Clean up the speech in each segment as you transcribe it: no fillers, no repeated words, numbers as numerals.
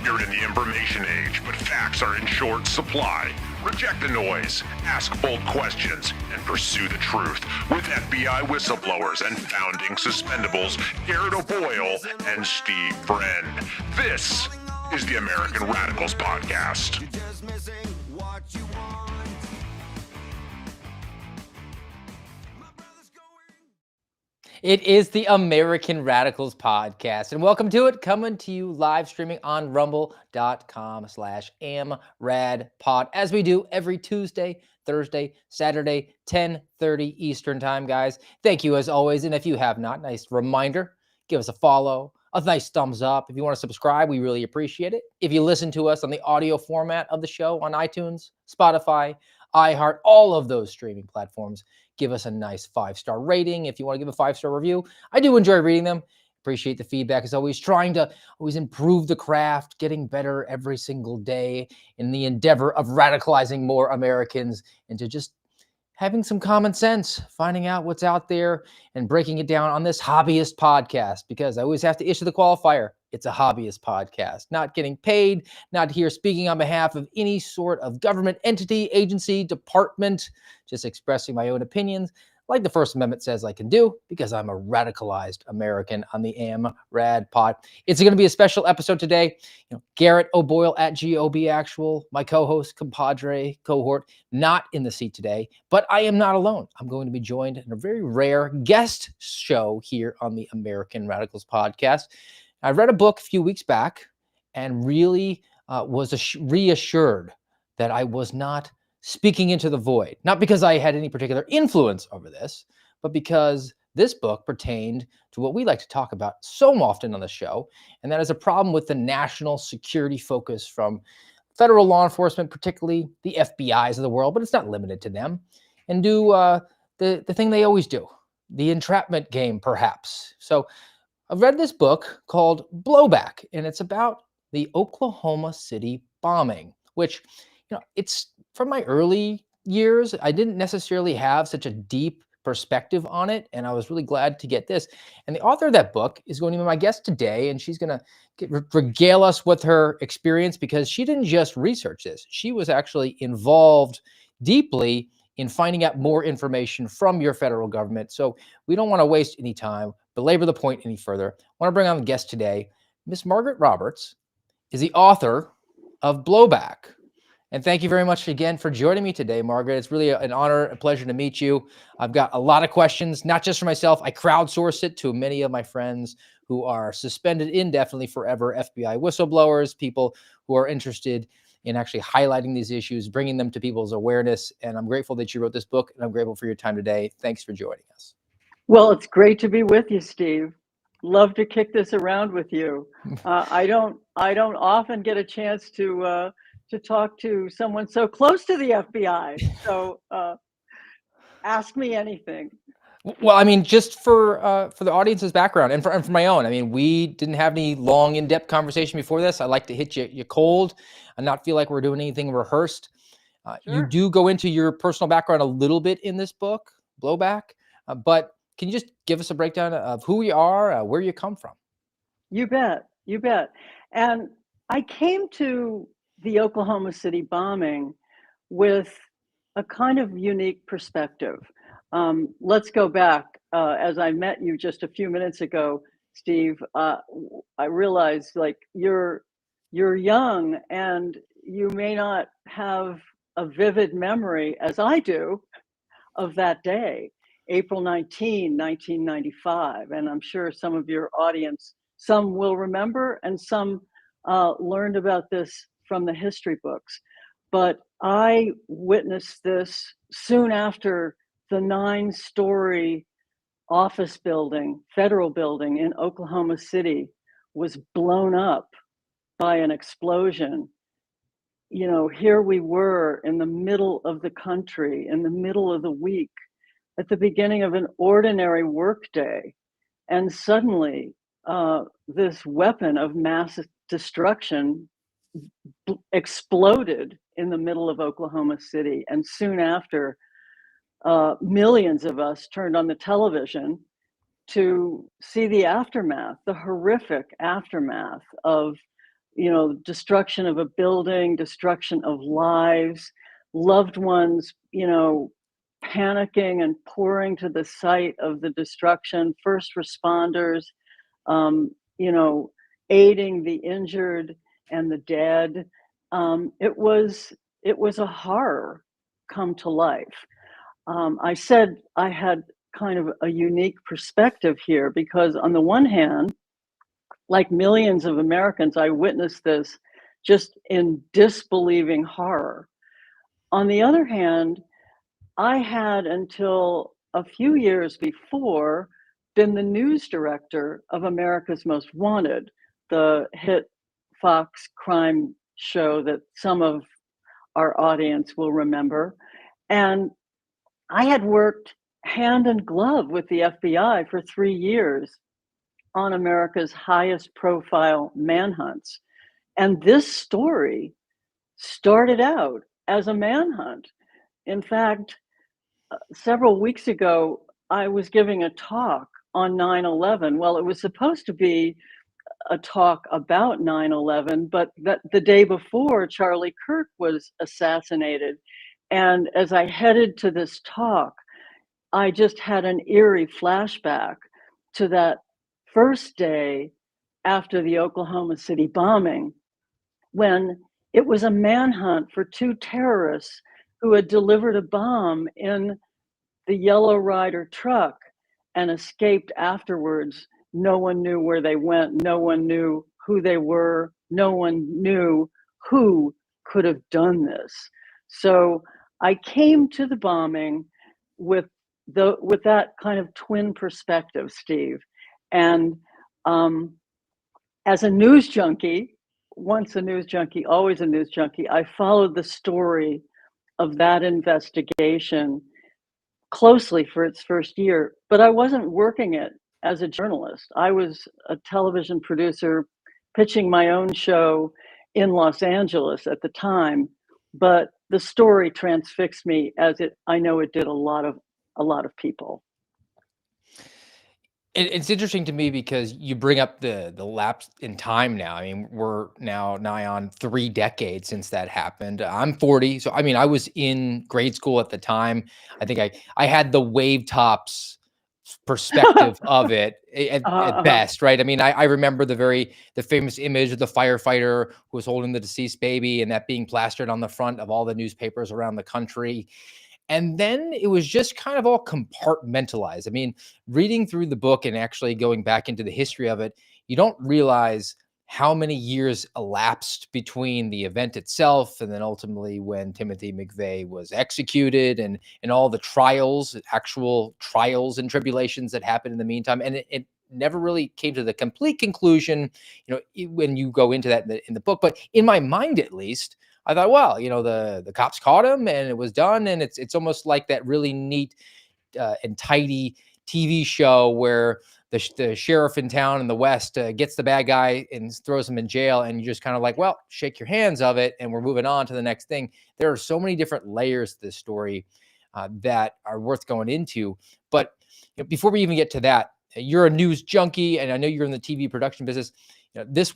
We're in the information age, but facts are in short supply. Reject the noise, ask bold questions, and pursue the truth with FBI whistleblowers and founding suspendables Garrett O'Boyle and Steve Friend. This is the American Radicals Podcast. It is the American Radicals Podcast, and welcome to it, coming to you live streaming on rumble.com/amradpod, as we do every Tuesday, Thursday, Saturday, 10:30 Eastern Time, guys. Thank you as always, and if you have not, nice reminder, give us a follow, a nice thumbs up. If you want to subscribe, we really appreciate it. If you listen to us on the audio format of the show on iTunes, Spotify, iHeart, all of those streaming platforms, give us a nice 5-star rating. If you want to give a 5-star review, I do enjoy reading them. Appreciate the feedback as always, trying to always improve the craft, getting better every single day in the endeavor of radicalizing more Americans into just having some common sense, finding out what's out there and breaking it down on this hobbyist podcast, because I always have to issue the qualifier. It's a hobbyist podcast, not getting paid, not here speaking on behalf of any sort of government entity, agency, department, just expressing my own opinions like the First Amendment says I can do, because I'm a radicalized American on the AmRad pod. It's going to be a special episode today. Garrett O'Boyle at GOB Actual, my co-host, compadre, cohort, not in the seat today, but I am not alone. I'm going to be joined in a very rare guest show here on the American Radicals Podcast. I read a book a few weeks back and really was reassured that I was not speaking into the void, not because I had any particular influence over this, but because this book pertained to what we like to talk about so often on the show, and that is a problem with the national security focus from federal law enforcement, particularly the FBIs of the world, but it's not limited to them, and do the thing they always do, the entrapment game, perhaps. So I've read this book called Blowback, and it's about the Oklahoma City bombing, which, it's from my early years. I didn't necessarily have such a deep perspective on it, and I was really glad to get this. And the author of that book is going to be my guest today, and she's going to regale us with her experience, because she didn't just research this. She was actually involved deeply in finding out more information from your federal government. So we don't want to waste any time, belabor the point any further. I want to bring on the guest today. Miss Margaret Roberts is the author of Blowback. And thank you very much again for joining me today, Margaret. It's really an honor, a pleasure to meet you. I've got a lot of questions, not just for myself. I crowdsource it to many of my friends who are suspended indefinitely forever FBI whistleblowers, people who are interested in actually highlighting these issues, bringing them to people's awareness. And I'm grateful that you wrote this book, and I'm grateful for your time today. Thanks for joining us. Well, it's great to be with you, Steve. Love to kick this around with you. I don't often get a chance to talk to someone so close to the FBI. So ask me anything. Well, I mean, just for the audience's background and for my own, I mean, we didn't have any long, in-depth conversation before this. I like to hit you cold and not feel like we're doing anything rehearsed. Sure. You do go into your personal background a little bit in this book, Blowback, but can you just give us a breakdown of who you are, where you come from? You bet. And I came to the Oklahoma City bombing with a kind of unique perspective. Let's go back. As I met you just a few minutes ago, Steve, I realized you're young and you may not have a vivid memory as I do of that day, April 19, 1995. And I'm sure some of your audience, some will remember and some learned about this from the history books. But I witnessed this soon after the 9-story office building, federal building in Oklahoma City was blown up by an explosion. Here we were in the middle of the country, in the middle of the week, at the beginning of an ordinary workday. And suddenly this weapon of mass destruction exploded in the middle of Oklahoma City. And soon after, millions of us turned on the television to see the aftermath, the horrific aftermath of destruction of a building, destruction of lives, loved ones, panicking and pouring to the site of the destruction, first responders, um, you know, aiding the injured and the dead. It was a horror come to life. I said I had kind of a unique perspective here because, on the one hand, like millions of Americans, I witnessed this just in disbelieving horror. On the other hand, I had, until a few years before, been the news director of America's Most Wanted, the hit Fox crime show that some of our audience will remember. And I had worked hand in glove with the FBI for 3 years on America's highest profile manhunts. And this story started out as a manhunt. In fact, several weeks ago, I was giving a talk on 9/11. Well, it was supposed to be a talk about 9/11, but the day before, Charlie Kirk was assassinated. And as I headed to this talk, I just had an eerie flashback to that first day after the Oklahoma City bombing, when it was a manhunt for two terrorists who had delivered a bomb in the Yellow Rider truck and escaped afterwards. No one knew where they went. No one knew who they were. No one knew who could have done this. So I came to the bombing with that kind of twin perspective, Steve. And as a news junkie, once a news junkie, always a news junkie, I followed the story of that investigation closely for its first year, but I wasn't working it as a journalist. I was a television producer pitching my own show in Los Angeles at the time, but the story transfixed me, as I know it did a lot of people. It's interesting to me because you bring up the lapse in time now. I mean, we're now nigh on 3 decades since that happened. I'm 40, so I mean, I was in grade school at the time. I think I had the wave tops perspective of it at Uh-huh. best, right? I mean, I remember the famous image of the firefighter who was holding the deceased baby, and that being plastered on the front of all the newspapers around the country. And then it was just kind of all compartmentalized. I mean, reading through the book and actually going back into the history of it, you don't realize how many years elapsed between the event itself and then ultimately when Timothy McVeigh was executed, and all the trials, actual trials and tribulations that happened in the meantime. And it never really came to the complete conclusion, when you go into that in the book. But in my mind, at least, I thought, well, the cops caught him and it was done. And it's almost like that really neat and tidy TV show where the sheriff in town in the West gets the bad guy and throws him in jail. And you just kind of like, well, shake your hands of it, and we're moving on to the next thing. There are so many different layers to this story that are worth going into. But before we even get to that, you're a news junkie, and I know you're in the TV production business. This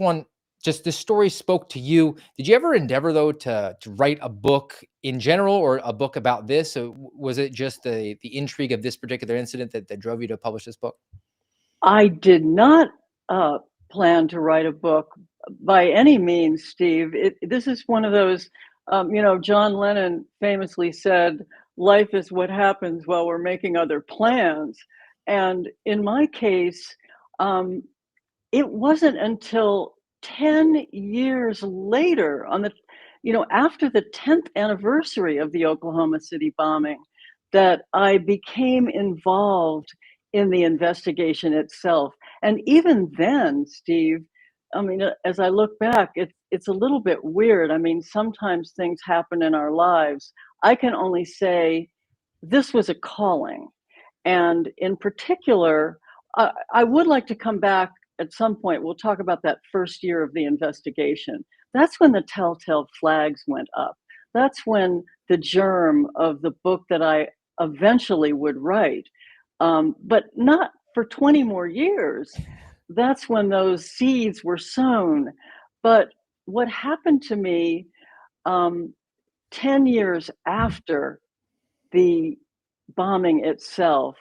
story spoke to you. Did you ever endeavor, though, to write a book in general, or a book about this? Or was it just the intrigue of this particular incident that drove you to publish this book? I did not plan to write a book by any means, Steve. This is one of those, John Lennon famously said, life is what happens while we're making other plans. And in my case, it wasn't until 10 years later, after the 10th anniversary of the Oklahoma City bombing, that I became involved in the investigation itself. And even then, Steve, I mean, as I look back, it's a little bit weird. I mean, sometimes things happen in our lives. I can only say this was a calling. And in particular, I would like to come back at some point. We'll talk about that first year of the investigation. That's when the telltale flags went up. That's when the germ of the book that I eventually would write, but not for 20 more years. That's when those seeds were sown. But what happened to me 10 years after the bombing itself,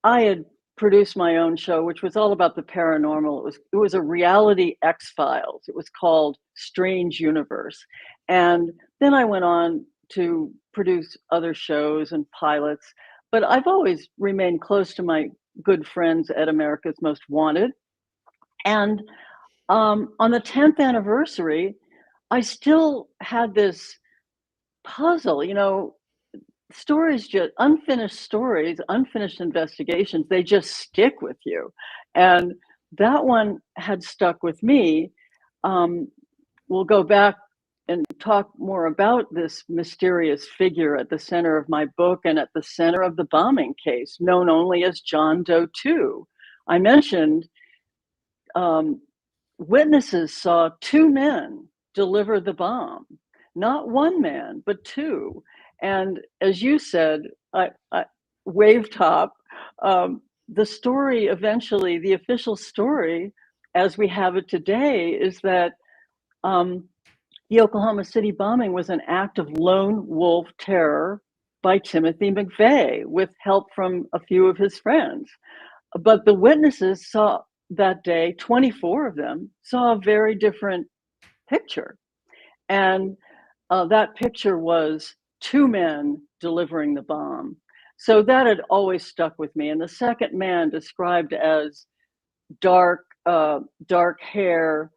I had produced my own show, which was all about the paranormal. It was a reality X-Files. It was called Strange Universe. And then I went on to produce other shows and pilots, but I've always remained close to my good friends at America's Most Wanted. And on the 10th anniversary, I still had this puzzle, stories, just unfinished stories, unfinished investigations, they just stick with you. And that one had stuck with me. We'll go back and talk more about this mysterious figure at the center of my book and at the center of the bombing case, known only as John Doe 2. I mentioned witnesses saw two men deliver the bomb, not one man, but two. And as you said, wave top, the story eventually, the official story as we have it today, is that the Oklahoma City bombing was an act of lone wolf terror by Timothy McVeigh with help from a few of his friends. But the witnesses saw that day, 24 of them, saw a very different picture. And that picture was two men delivering the bomb. So that had always stuck with me. And the second man, described as dark hair,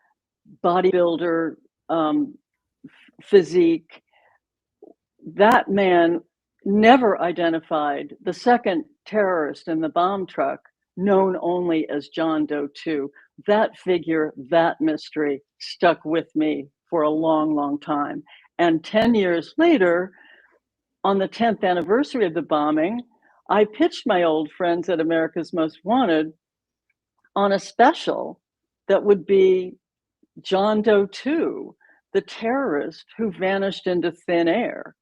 bodybuilder, physique, that man never identified the second terrorist in the bomb truck, known only as John Doe 2. That figure, that mystery stuck with me for a long, long time. And 10 years later, on the 10th anniversary of the bombing, I pitched my old friends at America's Most Wanted on a special that would be John Doe 2, the terrorist who vanished into thin air.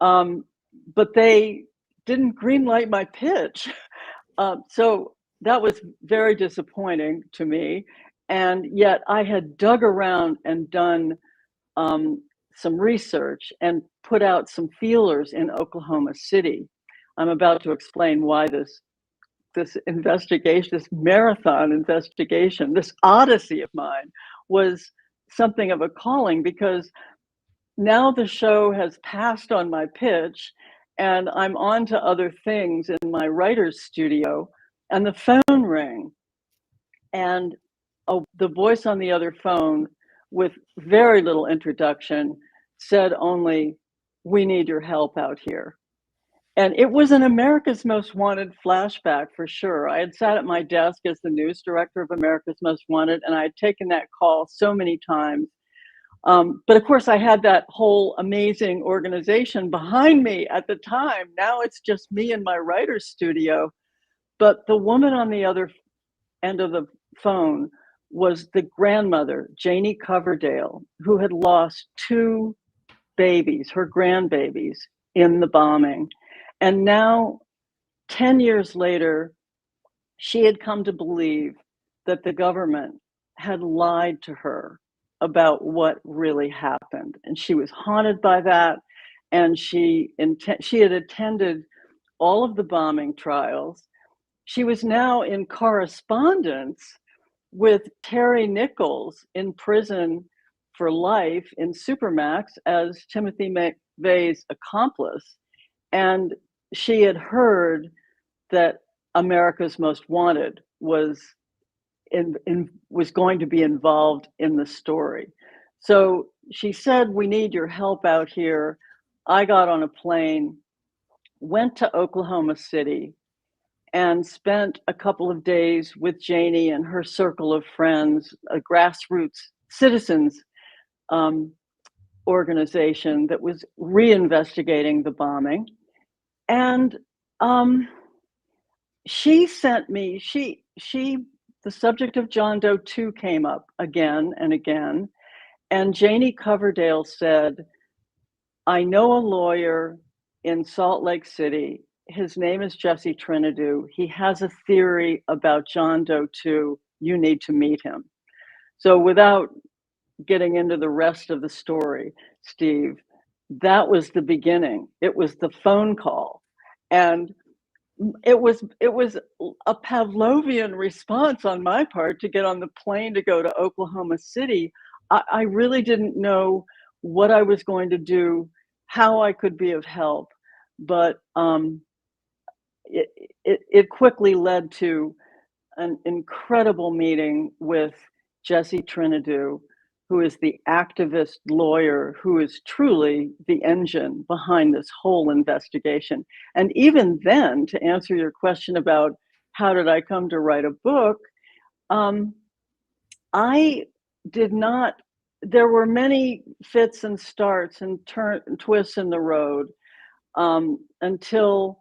But they didn't greenlight my pitch. So that was very disappointing to me. And yet I had dug around and done some research and put out some feelers in Oklahoma City. I'm about to explain why this investigation, this marathon investigation, this odyssey of mine was something of a calling, because now the show has passed on my pitch and I'm on to other things in my writer's studio, and the phone rang, and the voice on the other phone, with very little introduction, said only, "We need your help out here." And it was an America's Most Wanted flashback for sure. I had sat at my desk as the news director of America's Most Wanted, and I had taken that call so many times. But of course, I had that whole amazing organization behind me at the time. Now it's just me in my writer's studio. But the woman on the other end of the phone was the grandmother, Janie Coverdale, who had lost two babies, her grandbabies, in the bombing. And now, 10 years later, she had come to believe that the government had lied to her about what really happened. And she was haunted by that. And she had attended all of the bombing trials. She was now in correspondence with Terry Nichols in prison for life in Supermax as Timothy McVeigh's accomplice. And she had heard that America's Most Wanted was going to be involved in the story. So she said, "We need your help out here." I got on a plane, went to Oklahoma City, and spent a couple of days with Janie and her circle of friends, a grassroots citizens organization that was reinvestigating the bombing. And she sent me, the subject of John Doe 2 came up again and again. And Janie Coverdale said, "I know a lawyer in Salt Lake City. His name is Jesse Trinidou. He has a theory about John Doe 2. You need to meet him." So without getting into the rest of the story, Steve, that was the beginning. It was the phone call. And it was a Pavlovian response on my part to get on the plane to go to Oklahoma City. I really didn't know what I was going to do, how I could be of help, but it quickly led to an incredible meeting with Jesse Trinidou, who is the activist lawyer who is truly the engine behind this whole investigation. And even then, to answer your question about how did I come to write a book, I did not, there were many fits and starts and twists in the road until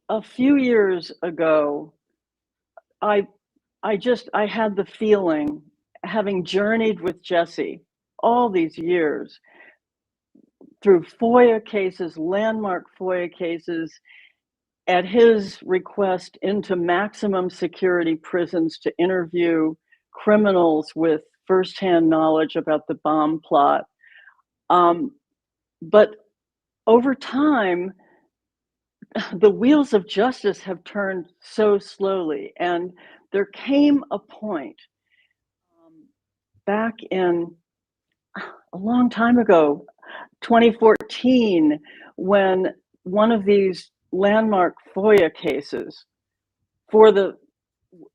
a few years ago. I I had the feeling, having journeyed with Jesse all these years through FOIA cases, landmark FOIA cases, at his request into maximum security prisons to interview criminals with firsthand knowledge about the bomb plot. But over time, the wheels of justice have turned so slowly, and there came a point back in a long time ago, 2014, when one of these landmark FOIA cases for the,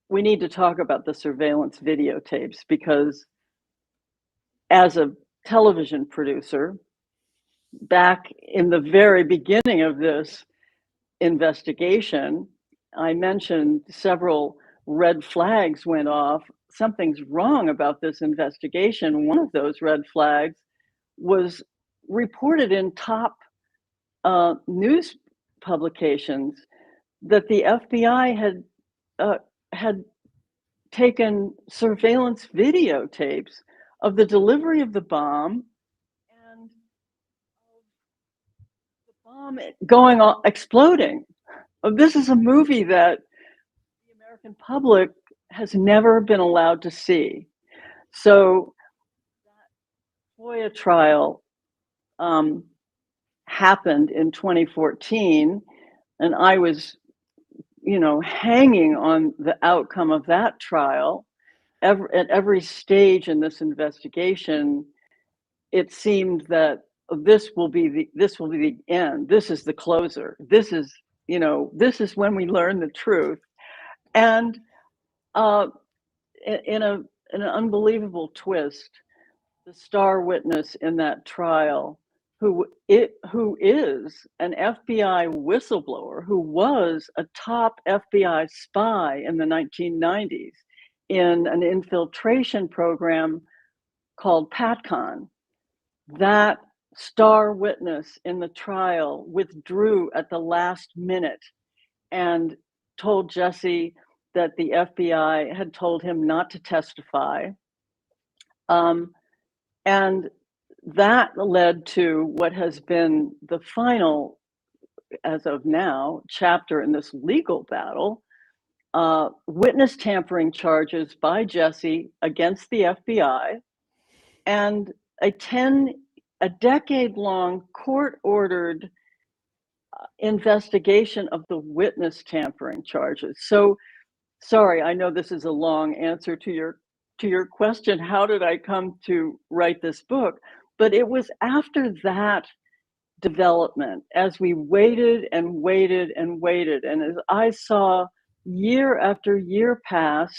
we need to talk about the surveillance videotapes, because as a television producer, back in the very beginning of this investigation, I mentioned several red flags went off. Something's wrong about this investigation. One of those red flags was reported in top news publications that the FBI had taken surveillance videotapes of the delivery of the bomb and the bomb going on, exploding. This is a movie that the American public has never been allowed to see. So that FOIA trial happened in 2014, and I was, hanging on the outcome of that trial. At every stage in this investigation, it seemed that this will be the end. This is the closer. This is when we learn the truth. And in an unbelievable twist, the star witness in that trial, who is an FBI whistleblower, who was a top FBI spy in the 1990s in an infiltration program called PATCON. That star witness in the trial withdrew at the last minute and told Jesse that the FBI had told him not to testify. And that led to what has been the final, as of now, chapter in this legal battle, witness tampering charges by Jesse against the FBI, and a decade-long court-ordered investigation of the witness tampering charges. So, sorry, I know this is a long answer to your question, how did I come to write this book? But it was after that development, as we waited and waited and waited, and as I saw year after year pass,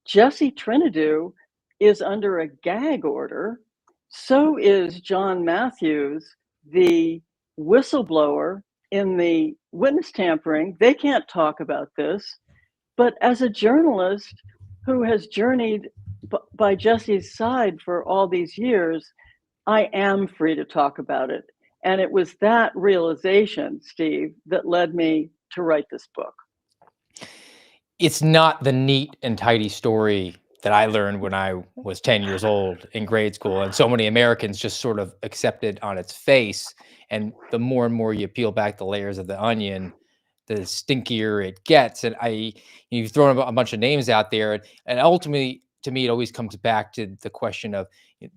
Jesse Trinidou is under a gag order. So is John Matthews, the whistleblower in the witness tampering. They can't talk about this. But as a journalist who has journeyed by Jesse's side for all these years, I am free to talk about it. And it was that realization, Steve, that led me to write this book. It's not the neat and tidy story that I learned when I was 10 years old in grade school, and so many Americans just sort of accept it on its face. And the more and more you peel back the layers of the onion, the stinkier it gets. And you've thrown a bunch of names out there, and ultimately to me, it always comes back to the question of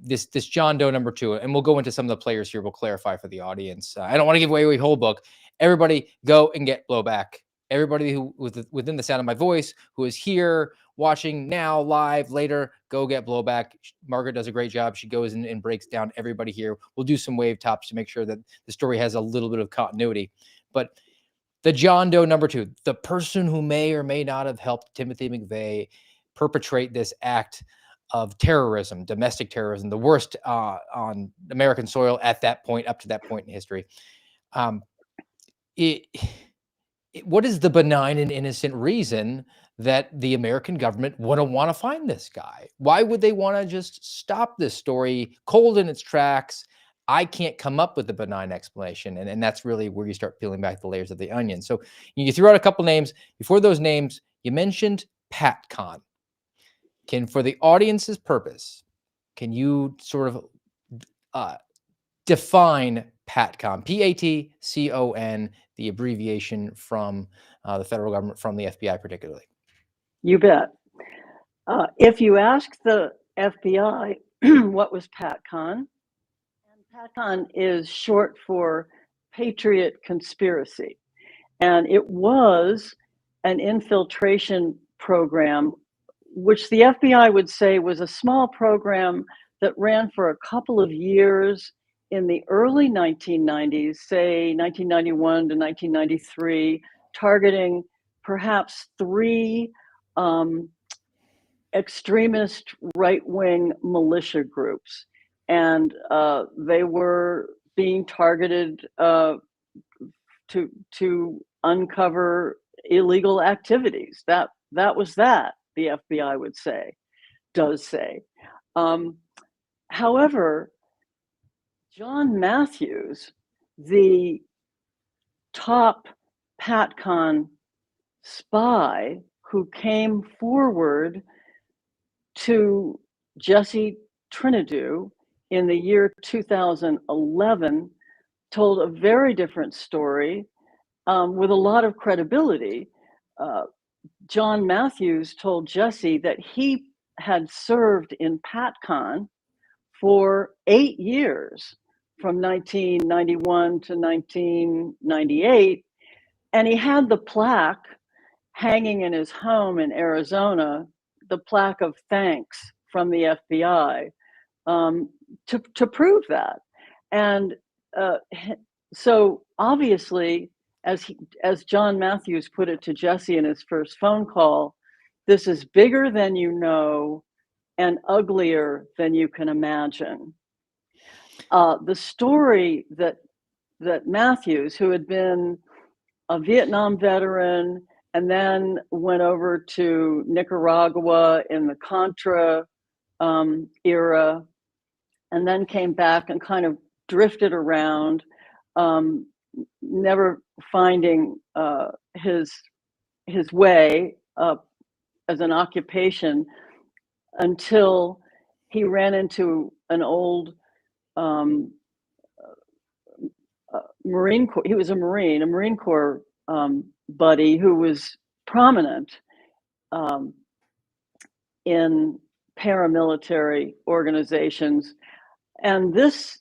this John Doe number 2, and we'll go into some of the players here. We'll clarify for the audience. I don't want to give away the whole book. Everybody go and get Blowback. Everybody who within the sound of my voice, who is here watching now, live, later, go get Blowback. Margaret does a great job. She goes and breaks down everybody here. We'll do some wave tops to make sure that the story has a little bit of continuity. But the John Doe number 2, the person who may or may not have helped Timothy McVeigh perpetrate this act of terrorism, domestic terrorism, the worst on American soil at that point, up to that point in history. What is the benign and innocent reason that the American government wouldn't want to find this guy? Why would they want to just stop this story cold in its tracks? I can't come up with a benign explanation. And that's really where you start peeling back the layers of the onion. So you threw out a couple names. Before those names, you mentioned PatCon. For the audience's purpose, can you sort of define PatCon? PATCON, the abbreviation from the federal government, from the FBI particularly. You bet. If you ask the FBI what was PatCon, and PatCon is short for Patriot Conspiracy, and it was an infiltration program, which the FBI would say was a small program that ran for a couple of years in the early 1990s, say 1991 to 1993, targeting perhaps 3 extremist right-wing militia groups. And they were being targeted to uncover illegal activities. That was that, the FBI would say, does say. However, John Matthews, the top PatCon spy who came forward to Jesse Trinidu in the year 2011, told a very different story with a lot of credibility. John Matthews told Jesse that he had served in PatCon for 8 years, from 1991 to 1998, and he had the plaque hanging in his home in Arizona, the plaque of thanks from the FBI, to prove that. And so obviously, as John Matthews put it to Jesse in his first phone call, this is bigger than you know and uglier than you can imagine. The story that Matthews, who had been a Vietnam veteran and then went over to Nicaragua in the Contra era, and then came back and kind of drifted around, never finding his way as an occupation until he ran into an old Marine Corps. He was a Marine Corps buddy who was prominent in paramilitary organizations, and this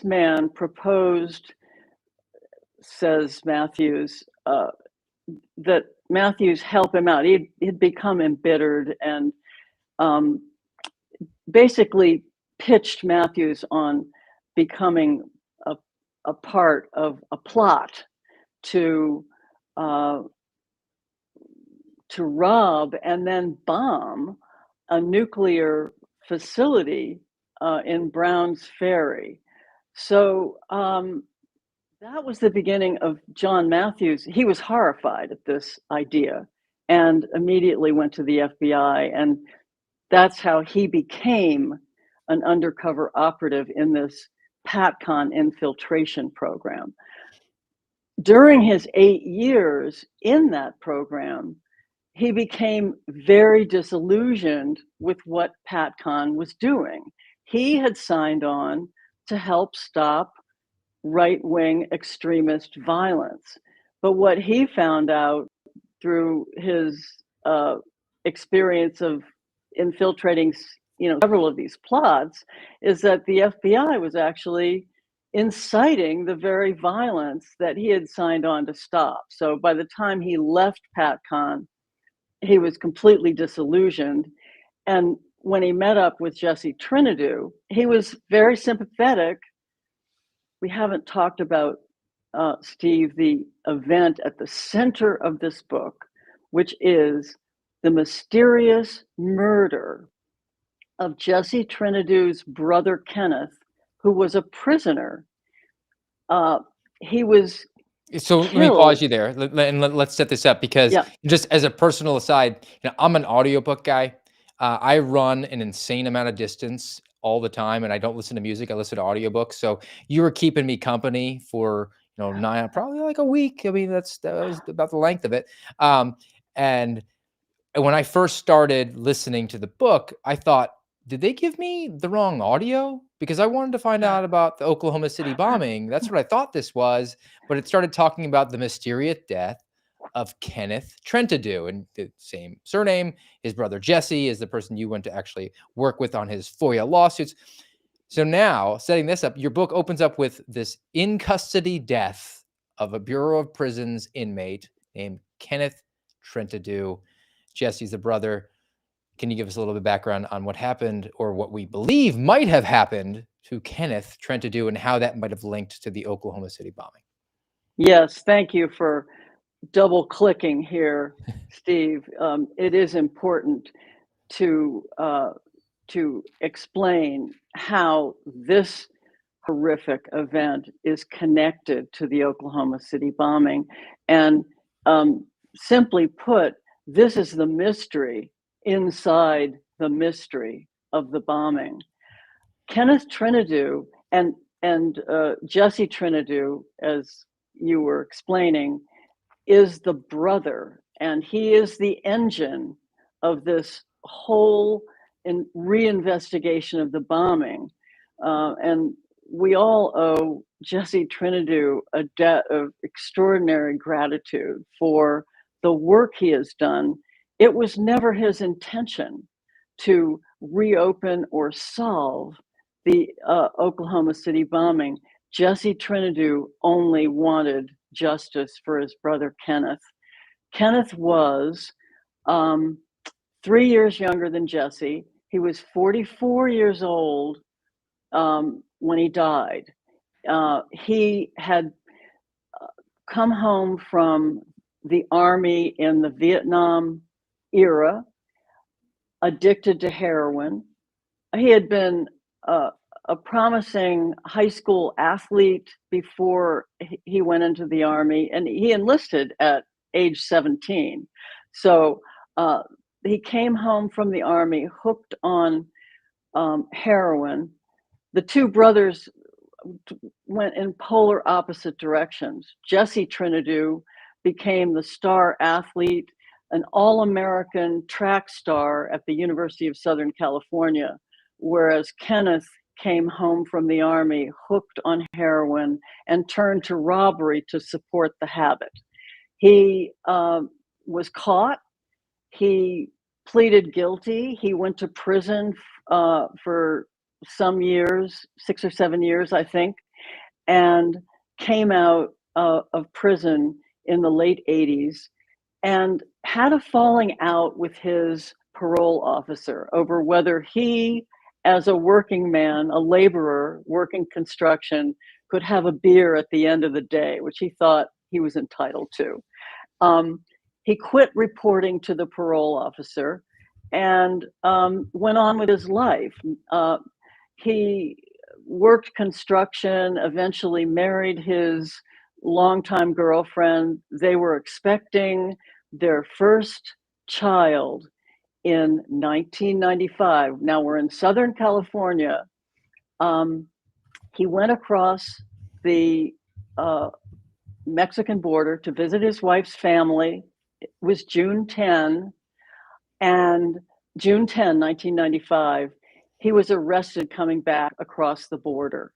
man proposed, says Matthews, that Matthews help him out. He'd become embittered and basically pitched Matthews on becoming a part of a plot to rob and then bomb a nuclear facility in Browns Ferry. So that was the beginning of John Matthews. He was horrified at this idea and immediately went to the FBI, and that's how he became an undercover operative in this PatCon infiltration program. During his 8 years in that program, he became very disillusioned with what PatCon was doing. He had signed on to help stop right-wing extremist violence. But what he found out through his experience of infiltrating, several of these plots, is that the FBI was actually inciting the very violence that he had signed on to stop. So by the time he left PatCon, he was completely disillusioned. And when he met up with Jesse Trinidu, he was very sympathetic. We haven't talked about, Steve, the event at the center of this book, which is the mysterious murder of Jesse Trinidu's brother Kenneth, who was a prisoner. He was So let me pause killed. you there, and let's set this up, because Yeah, just as a personal aside, I'm an audiobook guy. I run an insane amount of distance all the time, and I don't listen to music. I listen to audiobooks. So you were keeping me company for probably like a week. I mean, that was about the length of it. And when I first started listening to the book, I thought, did they give me the wrong audio? Because I wanted to find out about the Oklahoma City bombing. That's what I thought this was. But it started talking about the mysterious death of Kenneth Trentadue, and the same surname. His brother Jesse is the person you went to actually work with on his FOIA lawsuits. So now, setting this up, your book opens up with this in custody death of a Bureau of Prisons inmate named Kenneth Trentadue. Jesse's the brother. Can you give us a little bit of background on what happened, or what we believe might have happened, to Kenneth Trentadue, and how that might have linked to the Oklahoma City bombing? yes, thank you for double clicking here, Steve. It is important to explain how this horrific event is connected to the Oklahoma City bombing. And simply put, this is the mystery inside the mystery of the bombing. Kenneth Trinidu and Jesse Trinidu, as you were explaining, is the brother, and he is the engine of this whole reinvestigation of the bombing. And we all owe Jesse Trinidu a debt of extraordinary gratitude for the work he has done. It was never his intention to reopen or solve the Oklahoma City bombing. Jesse Trinidu only wanted justice for his brother Kenneth. Kenneth was 3 years younger than Jesse. He was 44 years old when he died. He had come home from the Army in the Vietnam era, addicted to heroin. He had been a promising high school athlete before he went into the Army, and he enlisted at age 17. So he came home from the Army hooked on heroin. The two brothers went in polar opposite directions. Jesse Trinidu became the star athlete, an all-American track star at the University of Southern California, whereas Kenneth came home from the Army hooked on heroin and turned to robbery to support the habit. He was caught. He pleaded guilty. He went to prison for some years, 6 or 7 years, I think, and came out of prison in the late 80s and had a falling out with his parole officer over whether he, as a working man, a laborer working construction, could have a beer at the end of the day, which he thought he was entitled to. He quit reporting to the parole officer and went on with his life. He worked construction, eventually married his longtime girlfriend. They were expecting their first child in 1995. Now we're in Southern California. He went across the Mexican border to visit his wife's family. It was June 10, and June 10, 1995, he was arrested coming back across the border.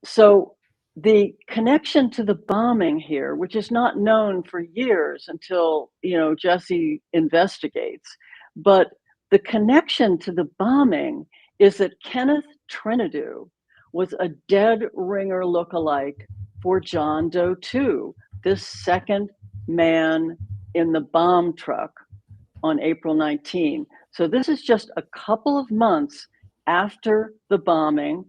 So the connection to the bombing here, which is not known for years until, Jesse investigates, but the connection to the bombing is that Kenneth Trinidu was a dead ringer lookalike for John Doe 2, this second man in the bomb truck on April 19. So this is just a couple of months after the bombing.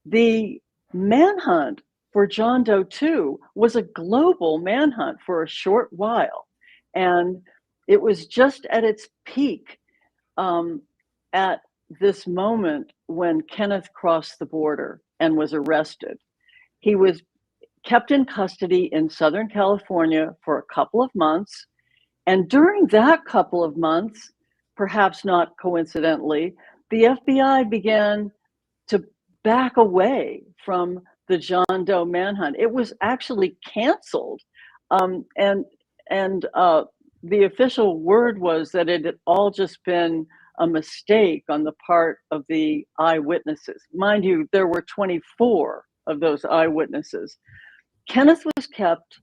The manhunt for John Doe 2 was a global manhunt for a short while. And it was just at its peak at this moment when Kenneth crossed the border and was arrested. He was kept in custody in Southern California for a couple of months. And during that couple of months, perhaps not coincidentally, the FBI began to back away from the John Doe manhunt. It was actually canceled. And the official word was that it had all just been a mistake on the part of the eyewitnesses. Mind you, there were 24 of those eyewitnesses. Kenneth was kept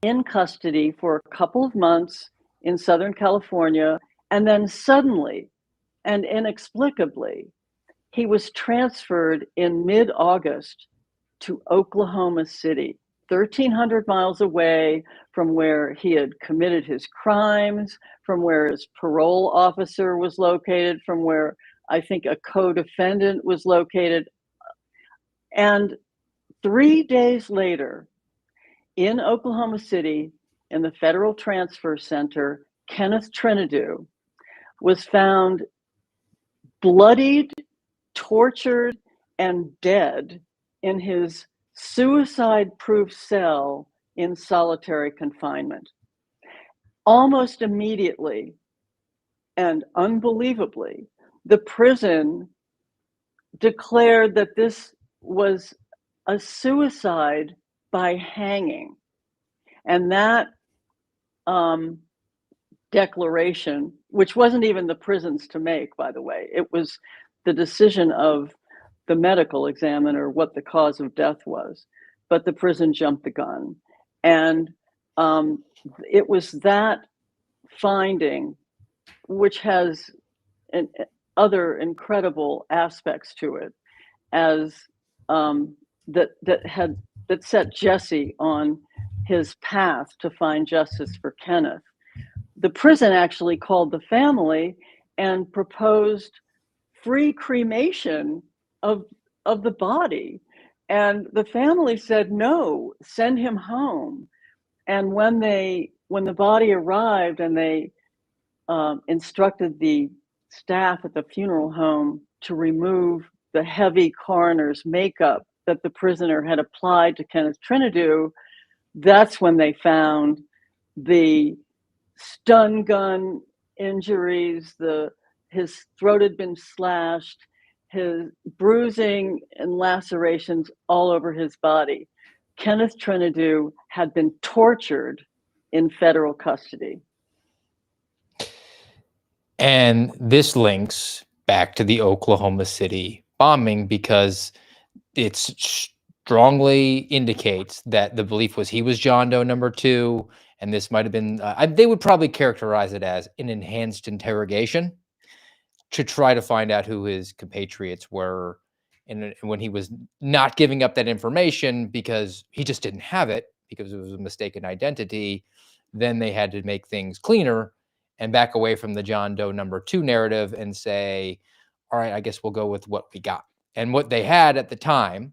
in custody for a couple of months in Southern California, and then suddenly and inexplicably, he was transferred in mid-August to Oklahoma City, 1,300 miles away from where he had committed his crimes, from where his parole officer was located, from where I think a co-defendant was located. And 3 days later, in Oklahoma City, in the Federal Transfer Center, Kenneth Trinidu was found bloodied, tortured, and dead in his suicide-proof cell in solitary confinement. Almost immediately and unbelievably, the prison declared that this was a suicide by hanging. And that declaration, which wasn't even the prison's to make, by the way, it was the decision of the medical examiner what the cause of death was, but the prison jumped the gun. And it was that finding, which has other incredible aspects to it, as that set Jesse on his path to find justice for Kenneth. The prison actually called the family and proposed free cremation of the body. And the family said, no, send him home. And when the body arrived and they instructed the staff at the funeral home to remove the heavy coroner's makeup that the prisoner had applied to Kenneth Trinidu, that's when they found the stun gun injuries, his throat had been slashed, his bruising and lacerations all over his body. Kenneth Trinidu had been tortured in federal custody. And this links back to the Oklahoma City bombing because it strongly indicates that the belief was he was John Doe number 2, and this might have been, they would probably characterize it as an enhanced interrogation to try to find out who his compatriots were. And when he was not giving up that information because he just didn't have it, because it was a mistaken identity, then they had to make things cleaner and back away from the John Doe number 2 narrative and say, all right, I guess we'll go with what we got. And what they had at the time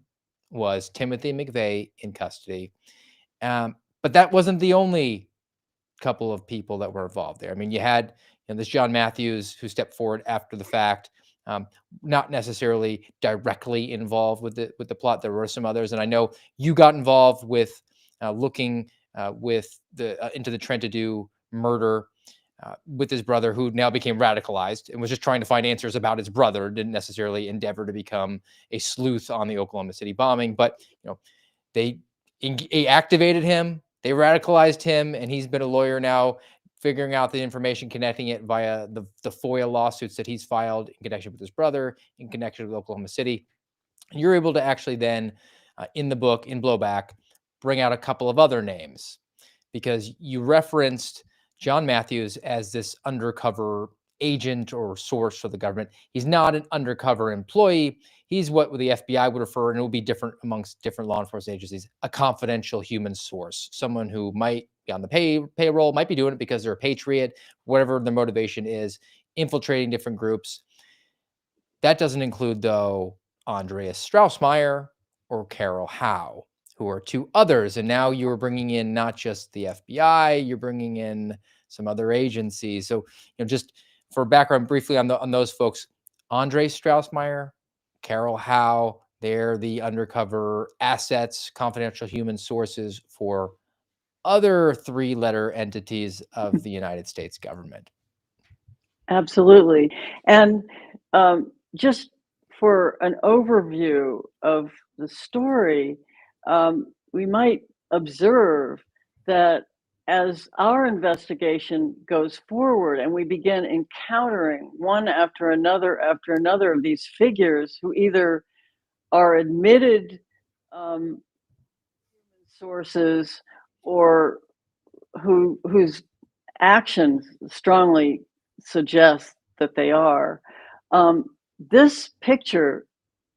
was Timothy McVeigh in custody. But that wasn't the only couple of people that were involved there. I mean, you had this John Matthews who stepped forward after the fact, not necessarily directly involved with the plot. There were some others, and I know you got involved with looking into the Trinidu murder with his brother, who now became radicalized and was just trying to find answers about his brother. Didn't necessarily endeavor to become a sleuth on the Oklahoma City bombing, but they activated him, they radicalized him, and he's been a lawyer now, figuring out the information, connecting it via the FOIA lawsuits that he's filed in connection with his brother, in connection with Oklahoma City. And you're able to actually then in the book, in Blowback, bring out a couple of other names, because you referenced John Matthews as this undercover agent or source for the government. He's not an undercover employee. He's what the FBI would refer, and it will be different amongst different law enforcement agencies, a confidential human source, someone who might be on the payroll, might be doing it because they're a patriot, whatever their motivation is, infiltrating different groups. That doesn't include, though, Andreas Straussmeyer or Carol Howe, who are two others. And now you're bringing in not just the FBI, you're bringing in some other agencies. So, just for background briefly on those folks, Andre Straussmeyer, Carol Howe, they're the undercover assets, confidential human sources for other three-letter entities of the United States government. Absolutely. And just for an overview of the story, we might observe that as our investigation goes forward and we begin encountering one after another of these figures who either are admitted sources or whose actions strongly suggest that they are. This picture,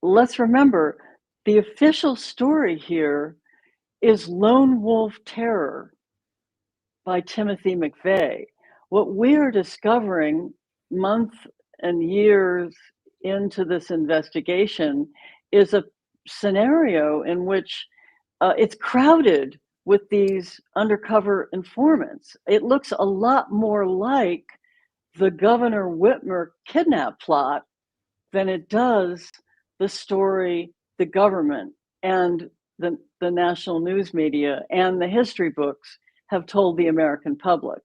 let's remember, the official story here is Lone Wolf Terror by Timothy McVeigh. What we're discovering months and years into this investigation is a scenario in which it's crowded with these undercover informants. It looks a lot more like the Governor Whitmer kidnap plot than it does the story the government and the national news media and the history books have told the American public.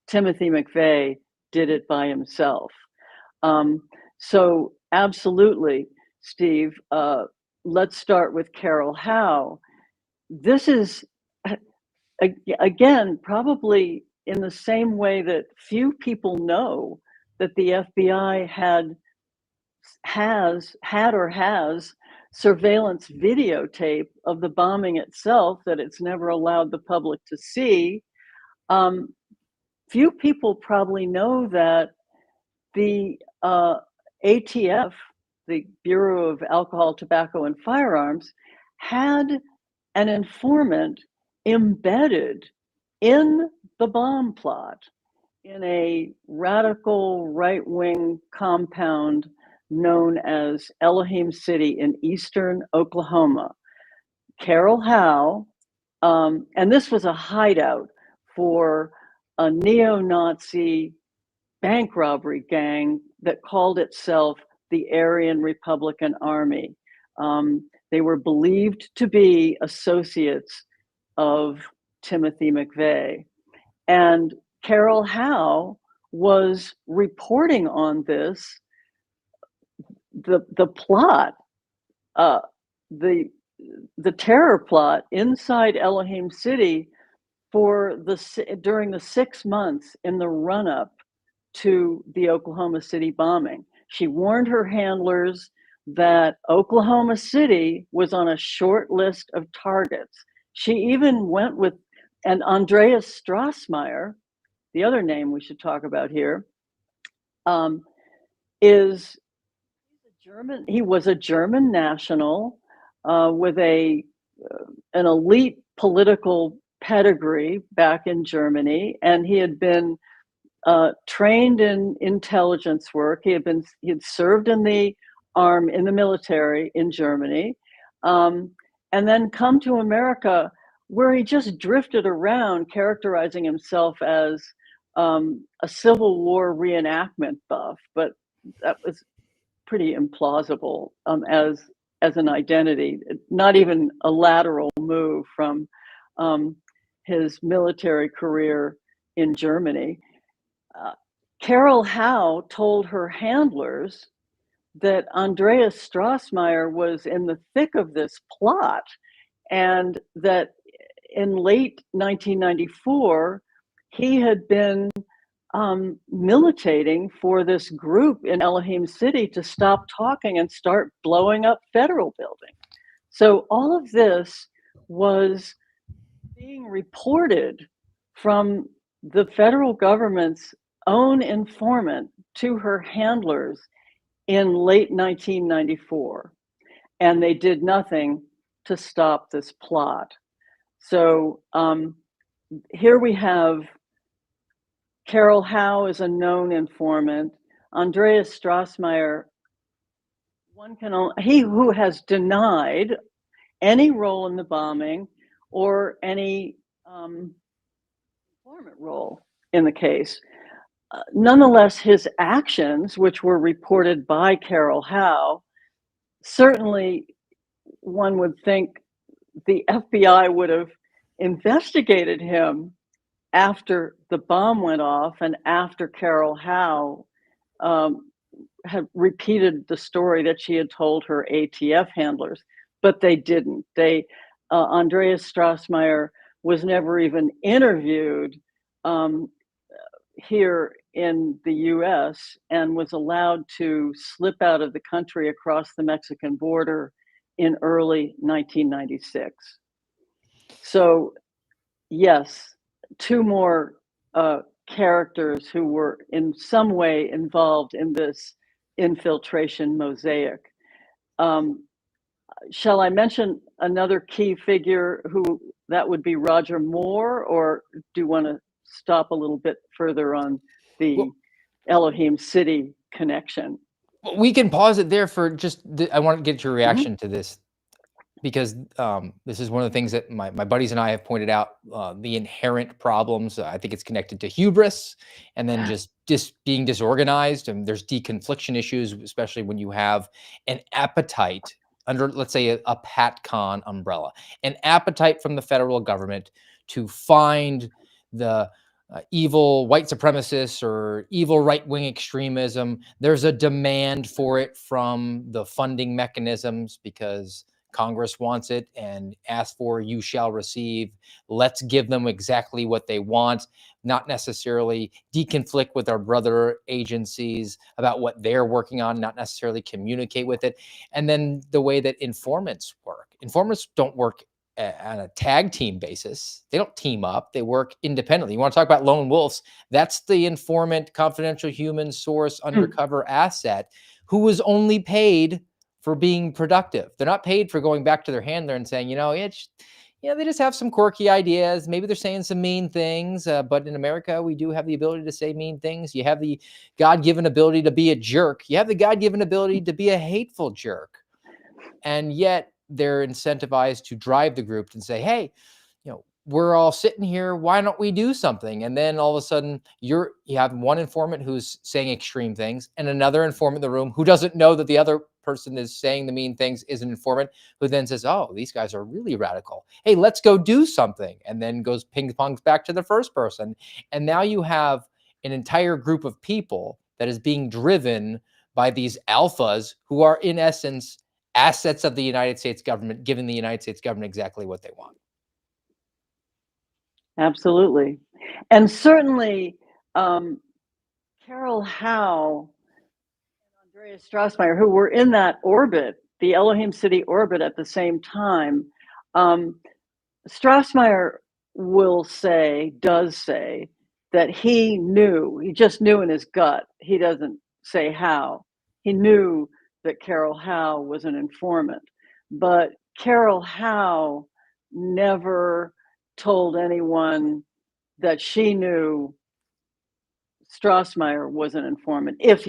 Timothy McVeigh did it by himself. So absolutely, Steve, let's start with Carol Howe. This is, again, probably in the same way that few people know that the FBI has surveillance videotape of the bombing itself that it's never allowed the public to see. Few people probably know that the ATF, the Bureau of Alcohol, Tobacco, and Firearms, had an informant embedded in the bomb plot in a radical right-wing compound known as Elohim City in eastern Oklahoma. Carol Howe, and this was a hideout for a neo-Nazi bank robbery gang that called itself the Aryan Republican Army. They were believed to be associates of Timothy McVeigh. And Carol Howe was reporting on this, the plot, the terror plot inside Elohim City during the 6 months in the run-up to the Oklahoma City bombing. She warned her handlers that Oklahoma City was on a short list of targets. She even went with, and Andreas Straussmeyer, the other name we should talk about here, is German. He was a German national with an elite political pedigree back in Germany, and he had been trained in intelligence work. He had served in the military in Germany, and then come to America, where he just drifted around, characterizing himself as a Civil War reenactment buff. But that was pretty implausible as an identity. Not even a lateral move from his military career in Germany. Carol Howe told her handlers that Andreas Straussmeyer was in the thick of this plot, and that in late 1994, he had been militating for this group in Elohim City to stop talking and start blowing up federal buildings. So all of this was being reported from the federal government's own informant to her handlers in late 1994, and they did nothing to stop this plot. So here we have Carol Howe is a known informant. Andreas Strassmeyer, he who has denied any role in the bombing or any informant role in the case. Nonetheless, his actions, which were reported by Carol Howe, certainly one would think the FBI would have investigated him after the bomb went off and after Carol Howe had repeated the story that she had told her ATF handlers, but they didn't. Andreas Strassmeyer was never even interviewed here in the US and was allowed to slip out of the country across the Mexican border in early 1996. So, yes, two more characters who were in some way involved in this infiltration mosaic. Shall I mention another key figure who that would be Roger Moore, or do you want to stop a little bit further on the Well, Elohim City connection? we can pause it there for just, I want to get your Mhm. reaction to this, because this is one of the things that my buddies and I have pointed out, the inherent problems. I think it's connected to hubris and then just being disorganized. And there's deconfliction issues, especially when you have an appetite under, let's say, a PatCon umbrella, an appetite from the federal government to find the evil white supremacists or evil right-wing extremism. There's a demand for it from the funding mechanisms because Congress wants it and asks for, you shall receive. Let's give them exactly what they want, not necessarily deconflict with our brother agencies about what they're working on, not necessarily communicate with it. And then the way that informants work. Informants don't work on a tag team basis. They don't team up. They work independently. You want to talk about lone wolves? That's the informant, confidential human source, undercover asset who was only paid for being productive. They're not paid for going back to their handler and saying, they just have some quirky ideas. Maybe they're saying some mean things, but in America, we do have the ability to say mean things. You have the God-given ability to be a jerk. You have the God-given ability to be a hateful jerk. And yet they're incentivized to drive the group and say, hey, we're all sitting here. Why don't we do something? And then all of a sudden you have one informant who's saying extreme things and another informant in the room who doesn't know that the other person is saying the mean things is an informant, who then says, oh, these guys are really radical. Hey, let's go do something. And then goes ping pongs back to the first person. And now you have an entire group of people that is being driven by these alphas who are in essence assets of the United States government, giving the United States government exactly what they want. Absolutely. And certainly, Carol Howe and Andreas Strassmeyer, who were in that orbit, the Elohim City orbit at the same time, Strassmeyer does say that he just knew in his gut. He doesn't say how. He knew that Carol Howe was an informant, but Carol Howe never told anyone that she knew Strassmeyer was an informant, if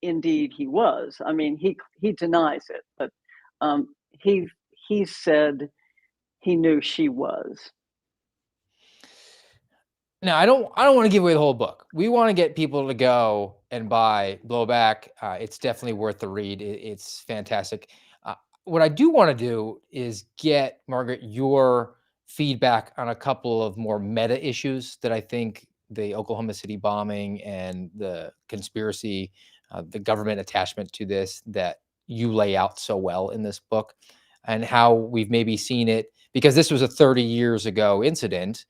indeed he was. I mean, he denies it, but he said he knew she was. Now, I don't want to give away the whole book. We want to get people to go and buy Blowback. It's definitely worth the read. It's fantastic. What I do want to do is get, Margaret, your feedback on a couple of more meta issues that I think the Oklahoma City bombing and the conspiracy, the government attachment to this, that you lay out so well in this book, and how we've maybe seen it, because this was a 30 years ago incident.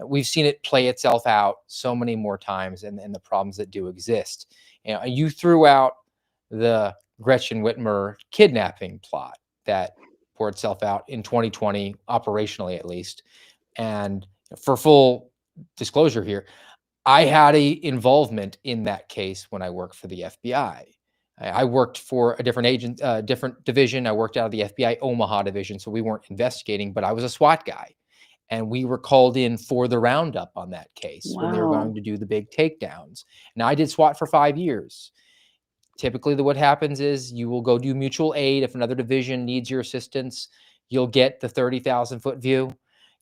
We've seen it play itself out so many more times, and the problems that do exist. You threw out the Gretchen Whitmer kidnapping plot that pour itself out in 2020, operationally at least. And for full disclosure here, I had a involvement in that case when I worked for the FBI. I worked for a different different division. I worked out of the FBI Omaha division, so we weren't investigating, but I was a SWAT guy. And we were called in for the roundup on that case when they were Wow. going to do the big takedowns. Now, I did SWAT for 5 years. Typically, what happens is you will go do mutual aid. If another division needs your assistance, you'll get the 30,000-foot view.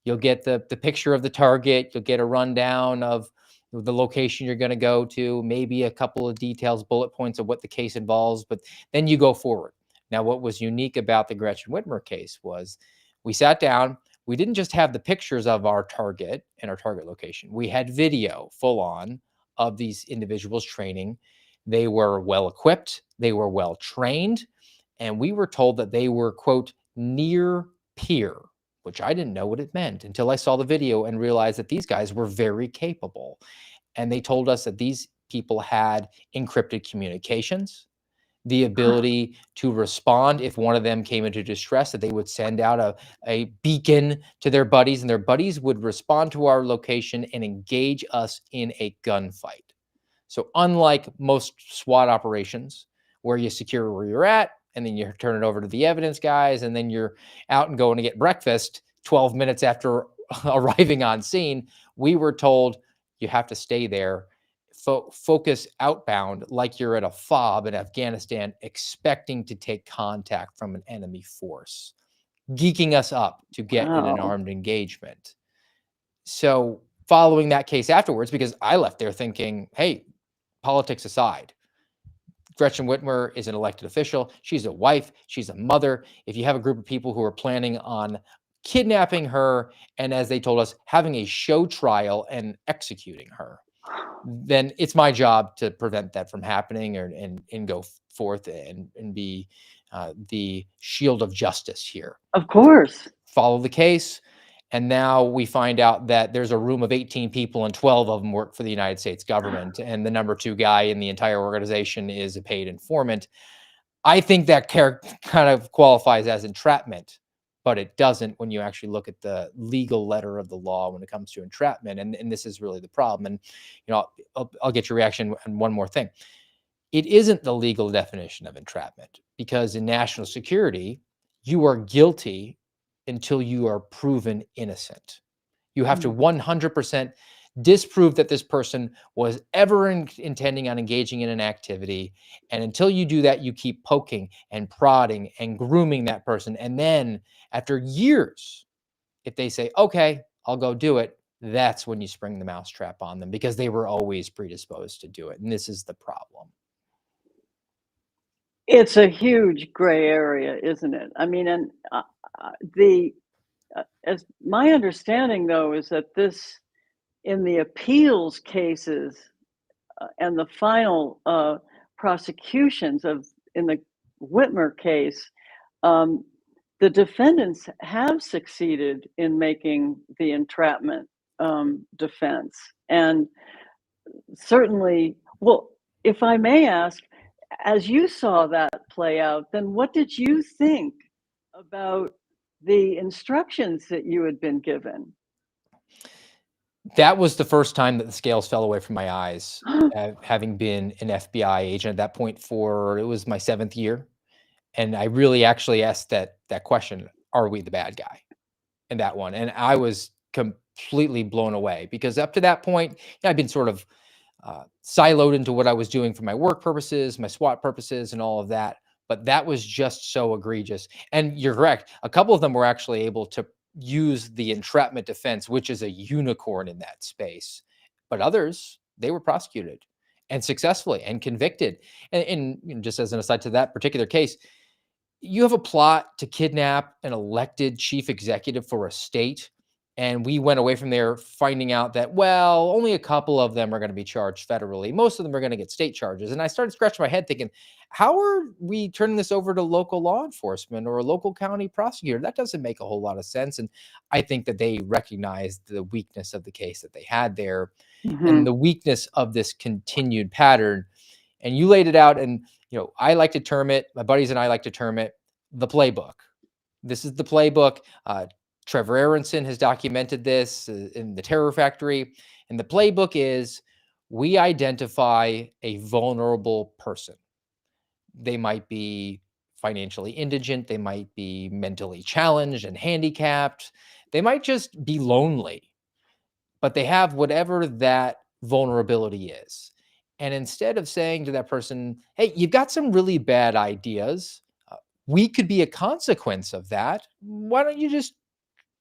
You'll get the picture of the target. You'll get a rundown of the location you're going to go to, maybe a couple of details, bullet points of what the case involves, but then you go forward. Now, what was unique about the Gretchen Whitmer case was we sat down. We didn't just have the pictures of our target and our target location. We had video full on of these individuals training. They were well equipped, they were well trained, and we were told that they were, quote, near peer, which I didn't know what it meant until I saw the video and realized that these guys were very capable. And they told us that these people had encrypted communications, the ability to respond if one of them came into distress, that they would send out a beacon to their buddies, and their buddies would respond to our location and engage us in a gunfight. So unlike most SWAT operations where you secure where you're at and then you turn it over to the evidence guys and then you're out and going to get breakfast 12 minutes after arriving on scene, we were told you have to stay there, focus outbound like you're at a FOB in Afghanistan, expecting to take contact from an enemy force, geeking us up to get in an Wow. armed engagement. So following that case afterwards, because I left there thinking, hey, politics aside, Gretchen Whitmer is an elected official. She's a wife. She's a mother. If you have a group of people who are planning on kidnapping her and, as they told us, having a show trial and executing her, then it's my job to prevent that from happening and go forth and be the shield of justice here. Of course. Follow the case. And now we find out that there's a room of 18 people and 12 of them work for the United States government. And the number 2 guy in the entire organization is a paid informant. I think that kind of qualifies as entrapment, but it doesn't when you actually look at the legal letter of the law when it comes to entrapment. And this is really the problem. And, I'll get your reaction on one more thing. It isn't the legal definition of entrapment, because in national security, you are guilty until you are proven innocent. You have to 100% disprove that this person was ever intending on engaging in an activity. And until you do that, you keep poking and prodding and grooming that person. And then after years, if they say, okay, I'll go do it, that's when you spring the mousetrap on them, because they were always predisposed to do it. And this is the problem. It's a huge gray area, isn't it? I mean, and as my understanding, though, is that this, in the appeals cases and the final prosecutions in the Whitmer case, the defendants have succeeded in making the entrapment defense. And certainly, well, if I may ask, as you saw that play out, then what did you think about the instructions that you had been given? That was the first time that the scales fell away from my eyes, having been an FBI agent at that point it was my 7th year. And I really actually asked that question, are we the bad guy in that one? And I was completely blown away, because up to that point, I'd been sort of siloed into what I was doing for my work purposes, my SWAT purposes, and all of that. But that was just so egregious. And you're correct. A couple of them were actually able to use the entrapment defense, which is a unicorn in that space. But others, they were prosecuted and successfully and convicted. And just as an aside to that particular case, you have a plot to kidnap an elected chief executive for a state. And we went away from there finding out that, well, only a couple of them are going to be charged federally. Most of them are going to get state charges. And I started scratching my head thinking, how are we turning this over to local law enforcement or a local county prosecutor? That doesn't make a whole lot of sense. And I think that they recognized the weakness of the case that they had there and the weakness of this continued pattern. And you laid it out. And, I like to term it, my buddies and I like to term it the playbook. This is the playbook. Trevor Aronson has documented this in The Terror Factory. And the playbook is we identify a vulnerable person. They might be financially indigent. They might be mentally challenged and handicapped. They might just be lonely, but they have whatever that vulnerability is. And instead of saying to that person, hey, you've got some really bad ideas, we could be a consequence of that. Why don't you just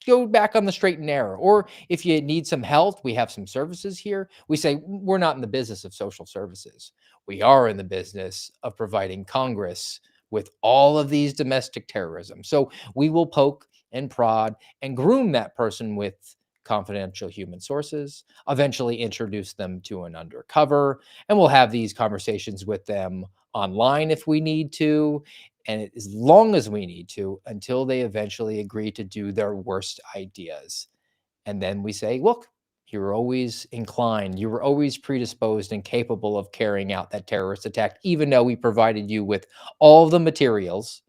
go back on the straight and narrow? Or if you need some help, we have some services here. We say, we're not in the business of social services. We are in the business of providing Congress with all of these domestic terrorism. So we will poke and prod and groom that person with confidential human sources, eventually introduce them to an undercover, and we'll have these conversations with them online if we need to, and as long as we need to, until they eventually agree to do their worst ideas. And then we say, look, you were always inclined, you were always predisposed and capable of carrying out that terrorist attack, even though we provided you with all the materials,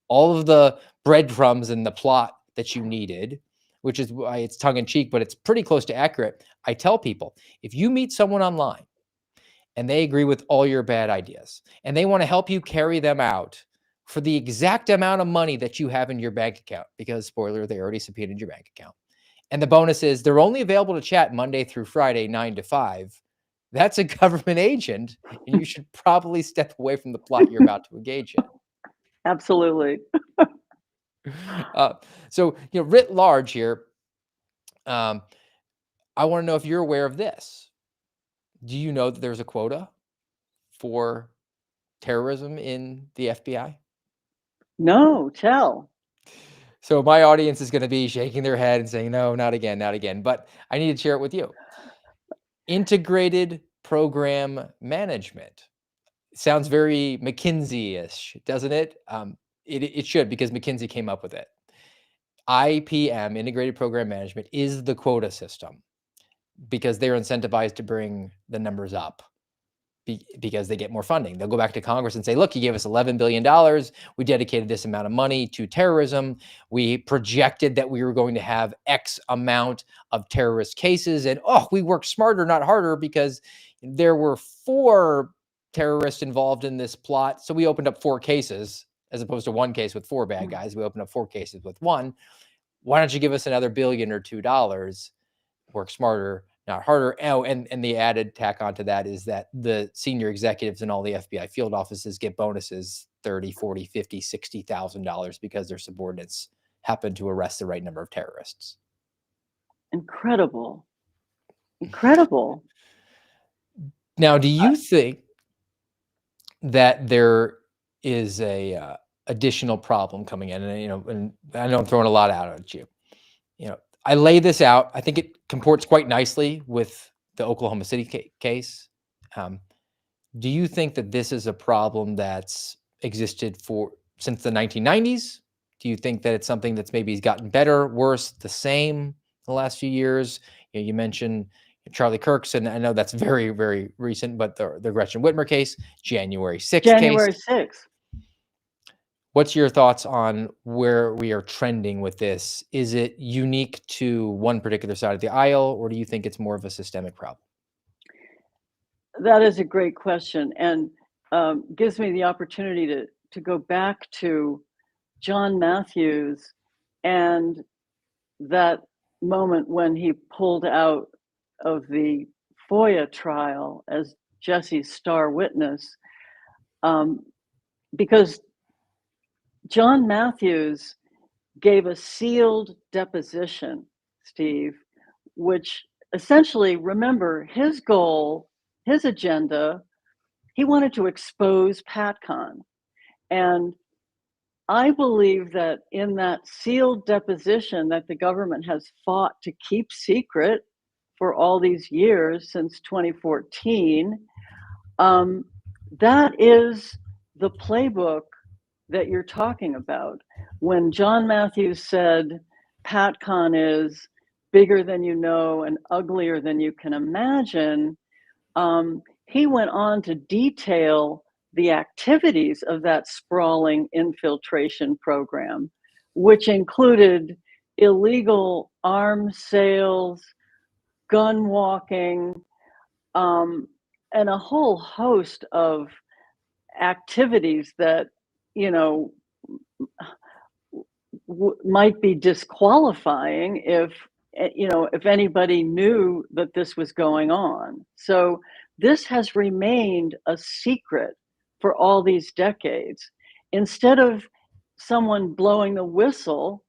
all of the breadcrumbs and the plot that you needed, which is why it's tongue in cheek, but it's pretty close to accurate. I tell people, if you meet someone online and they agree with all your bad ideas and they want to help you carry them out for the exact amount of money that you have in your bank account, because spoiler, they already subpoenaed your bank account. And the bonus is they're only available to chat Monday through Friday, 9 to 5. That's a government agent, and you should probably step away from the plot you're about to engage in. Absolutely. So, writ large here, I want to know if you're aware of this. Do you know that there's a quota for terrorism in the FBI? No, tell. So my audience is going to be shaking their head and saying, no, not again, not again. But I need to share it with you. Integrated program management. Sounds very McKinsey-ish, doesn't it? It should, because McKinsey came up with it. IPM, integrated program management, is the quota system because they're incentivized to bring the numbers up because they get more funding. They'll go back to Congress and say, look, you gave us $11 billion. We dedicated this amount of money to terrorism. We projected that we were going to have X amount of terrorist cases. And we worked smarter, not harder, because there were 4 terrorists involved in this plot. So we opened up 4 cases as opposed to 1 case with 4 bad guys. We opened up 4 cases with 1. Why don't you give us another $1 billion or $2? Work smarter, not harder. Oh, and the added tack onto that is that the senior executives in all the FBI field offices get bonuses, $30,000, $40,000, $50,000, $60,000 because their subordinates happen to arrest the right number of terrorists. Incredible. Incredible. Now, do you think that there is a additional problem coming in? And I know I'm throwing a lot out at you. I lay this out. I think it comports quite nicely with the Oklahoma City case. Do you think that this is a problem that's existed since the 1990s? Do you think that it's something that's maybe gotten better, worse, the same the last few years? You mentioned Charlie Kirk's, and I know that's very, very recent, but the Gretchen Whitmer case, January 6th January case. 6th. What's your thoughts on where we are trending with this? Is it unique to one particular side of the aisle, or do you think it's more of a systemic problem? That is a great question, and gives me the opportunity to go back to John Matthews and that moment when he pulled out of the FOIA trial as Jesse's star witness, because John Matthews gave a sealed deposition, Steve, which essentially, remember, his goal, his agenda, he wanted to expose PatCon. And I believe that in that sealed deposition that the government has fought to keep secret for all these years since 2014, that is the playbook that you're talking about. When John Matthews said PatCon is bigger than you know and uglier than you can imagine, he went on to detail the activities of that sprawling infiltration program. which included illegal arms sales, gun walking, and a whole host of activities that, you know, might be disqualifying if, you know, if anybody knew that this was going on. So this has remained a secret for all these decades. Instead of someone blowing the whistle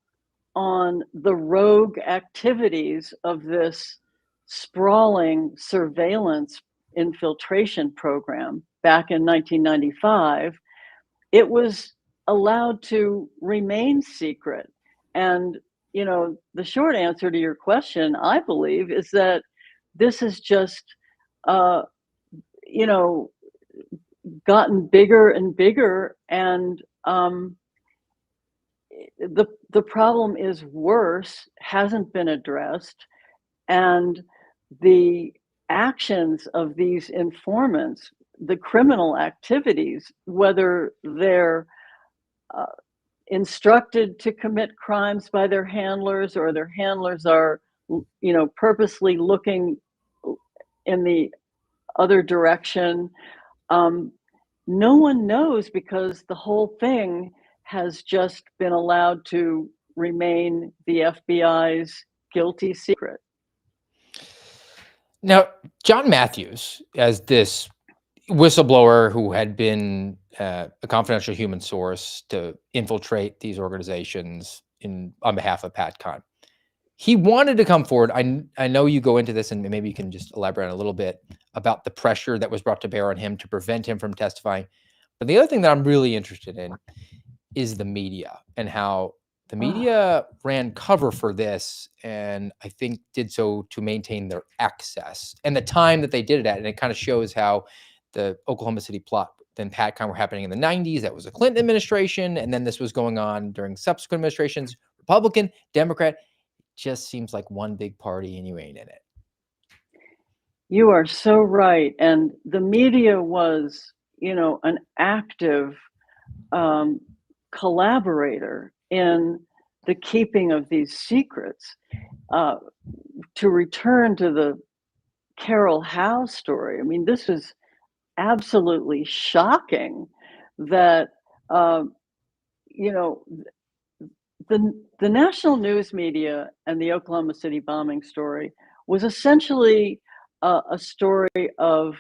on the rogue activities of this sprawling surveillance infiltration program back in 1995, it was allowed to remain secret. And, you know, the short answer to your question, I believe, is that this has just, uh, you know, gotten bigger and bigger. And the problem is worse, hasn't been addressed. And the actions of these informants, the criminal activities, whether they're uh, instructed to commit crimes by their handlers or their handlers are, you know, purposely looking in the other direction, um, no one knows, because the whole thing has just been allowed to remain the FBI's guilty secret. Now, John Matthews, as this whistleblower who had been a confidential human source to infiltrate these organizations on behalf of PatCon, he wanted to come forward. I know you go into this, and maybe you can just elaborate a little bit about the pressure that was brought to bear on him to prevent him from testifying. But the other thing that I'm really interested in is the media, and how the media ran cover for this, and I think did so to maintain their access and the time that they did it at. And it kind of shows how the Oklahoma City plot and PatCon were happening in the 90s. That was a Clinton administration. And then this was going on during subsequent administrations, Republican, Democrat. Just seems like one big party and you ain't in it. You are so right. And the media was, you know, an active collaborator in the keeping of these secrets. To return to the Carol Howe story, I mean, this is absolutely shocking that, you know, the national news media and the Oklahoma City bombing story was essentially a story of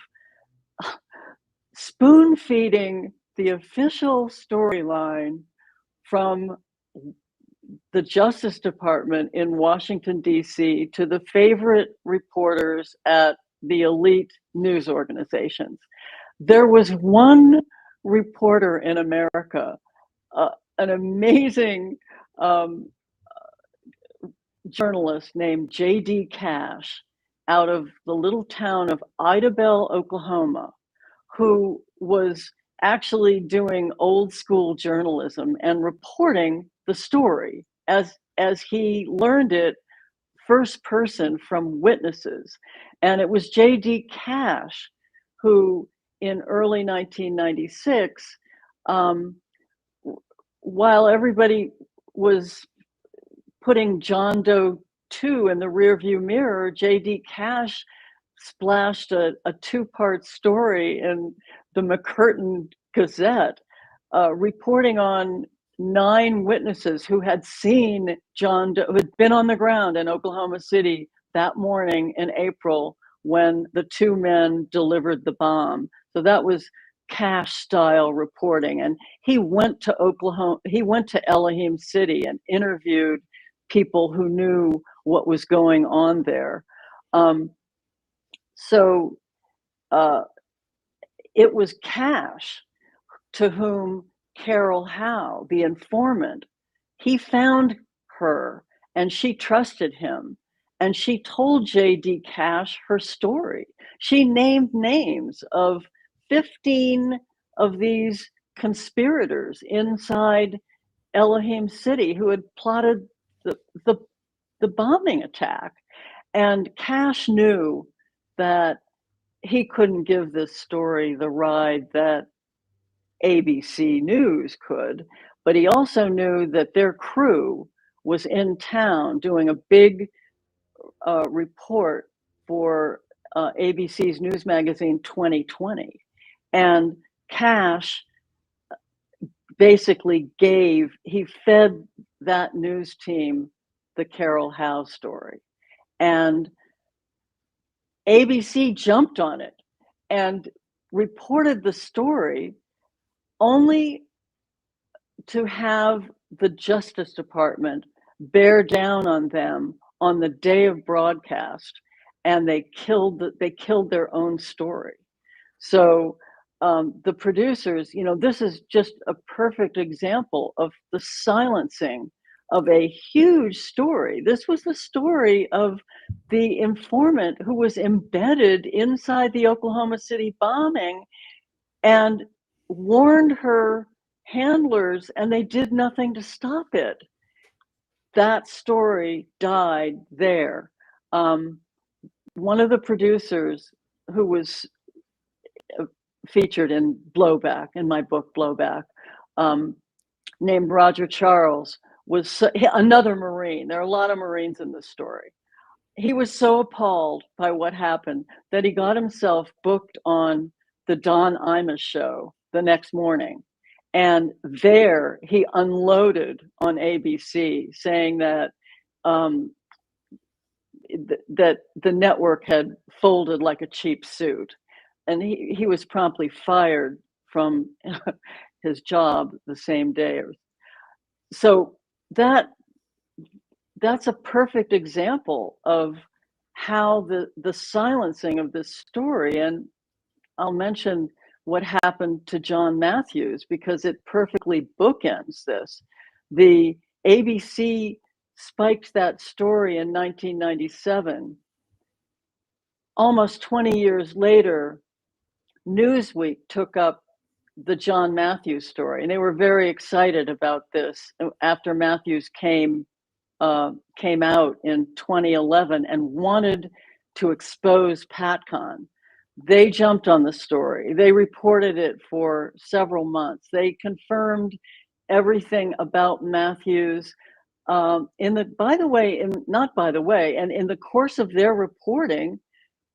spoon feeding the official storyline from the Justice Department in Washington, D.C., to the favorite reporters at the elite news organizations. There was one reporter in America, an amazing journalist named J.D. Cash, out of the little town of Idabel, Oklahoma, who was actually doing old school journalism and reporting the story as he learned it first person from witnesses. And it was J.D. Cash who, in early 1996, while everybody was putting John Doe 2 in the rearview mirror, J.D. Cash splashed a two-part story in the McCurtain Gazette, reporting on 9 witnesses who had seen John Doe, who had been on the ground in Oklahoma City that morning in April when the 2 men delivered the bomb. So that was Cash style reporting. And he went to Elohim City and interviewed people who knew what was going on there. So it was Cash to whom Carol Howe, the informant, he found her and she trusted him. And she told J.D. Cash her story. She named names of 15 of these conspirators inside Elohim City who had plotted the bombing attack. And Cash knew that he couldn't give this story the ride that ABC News could, but he also knew that their crew was in town doing a big report for ABC's news magazine 2020. And Cash basically he fed that news team the Carol Howe story. And ABC jumped on it and reported the story only to have the Justice Department bear down on them on the day of broadcast, and they killed their own story. So the producers, this is just a perfect example of the silencing of a huge story. This was the story of the informant who was embedded inside the Oklahoma City bombing and warned her handlers, and they did nothing to stop it. That story died there. One of the producers who was featured in Blowback, in my book Blowback, named Roger Charles, was another Marine. There are a lot of Marines in this story. He was so appalled by what happened that he got himself booked on the Don Imus show the next morning. And there he unloaded on ABC, saying that that the network had folded like a cheap suit. And he was promptly fired from his job the same day. So that's a perfect example of how the silencing of this story, and I'll mention what happened to John Matthews because it perfectly bookends this. The ABC spiked that story in 1997. Almost 20 years later, Newsweek took up the John Matthews story, and they were very excited about this after Matthews came out in 2011 and wanted to expose PatCon. They jumped on the story. They reported it for several months. They confirmed everything about Matthews. And in the course of their reporting,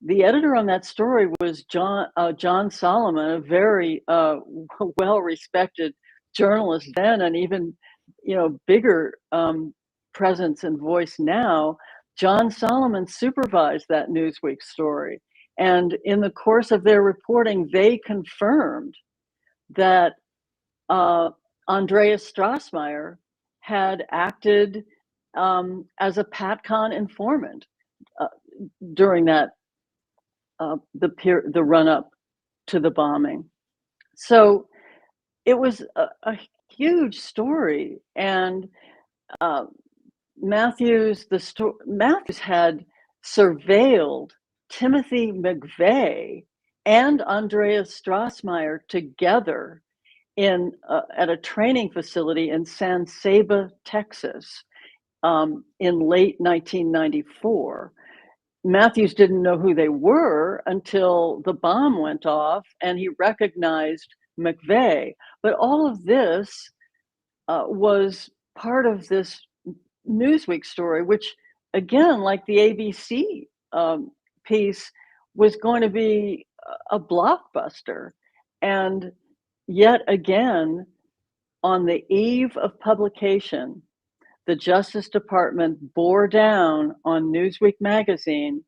the editor on that story was John Solomon, a very well-respected journalist then, and even bigger presence and voice now. John Solomon supervised that Newsweek story. And in the course of their reporting, they confirmed that Andreas Strassmeyer had acted as a PatCon informant during that the run-up to the bombing. So it was a huge story, and Matthews had surveilled Timothy McVeigh and Andreas Strassmeyer together at a training facility in San Saba, Texas, in late 1994. Matthews didn't know who they were until the bomb went off, and he recognized McVeigh. But all of this was part of this Newsweek story, which, again, like the ABC piece, was going to be a blockbuster. And yet again, on the eve of publication, the Justice Department bore down on Newsweek magazine,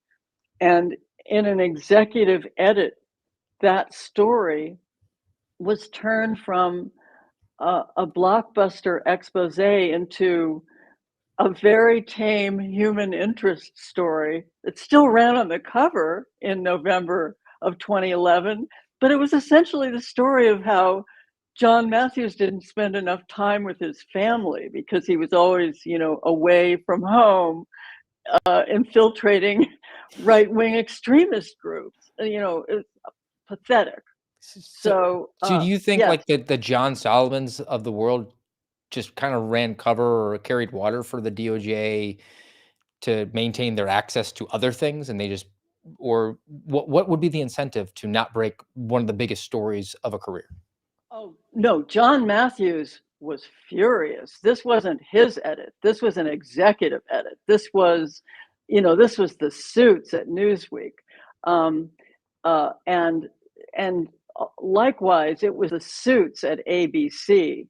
and in an executive edit, that story was turned from a blockbuster expose into a very tame human interest story that still ran on the cover in November of 2011, but it was essentially the story of how John Matthews didn't spend enough time with his family because he was always, away from home, infiltrating right-wing extremist groups. It's pathetic. So do you think yes. like the John Solomons of the world just kind of ran cover or carried water for the DOJ to maintain their access to other things, and they just, or what would be the incentive to not break one of the biggest stories of a career? Oh, no, John Matthews was furious. This wasn't his edit. This was an executive edit. This was, this was the suits at Newsweek. Um, and likewise, it was the suits at ABC.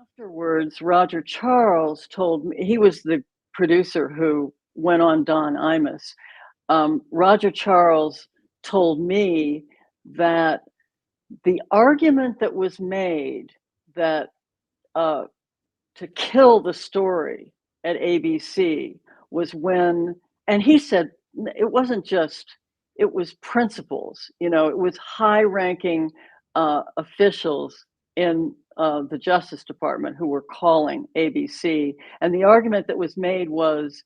Afterwards, Roger Charles told me, he was the producer who went on Don Imus. Roger Charles told me that the argument that was made that to kill the story at ABC was when, and he said it wasn't just, it was principals, it was high-ranking officials in the Justice Department who were calling ABC. And the argument that was made was,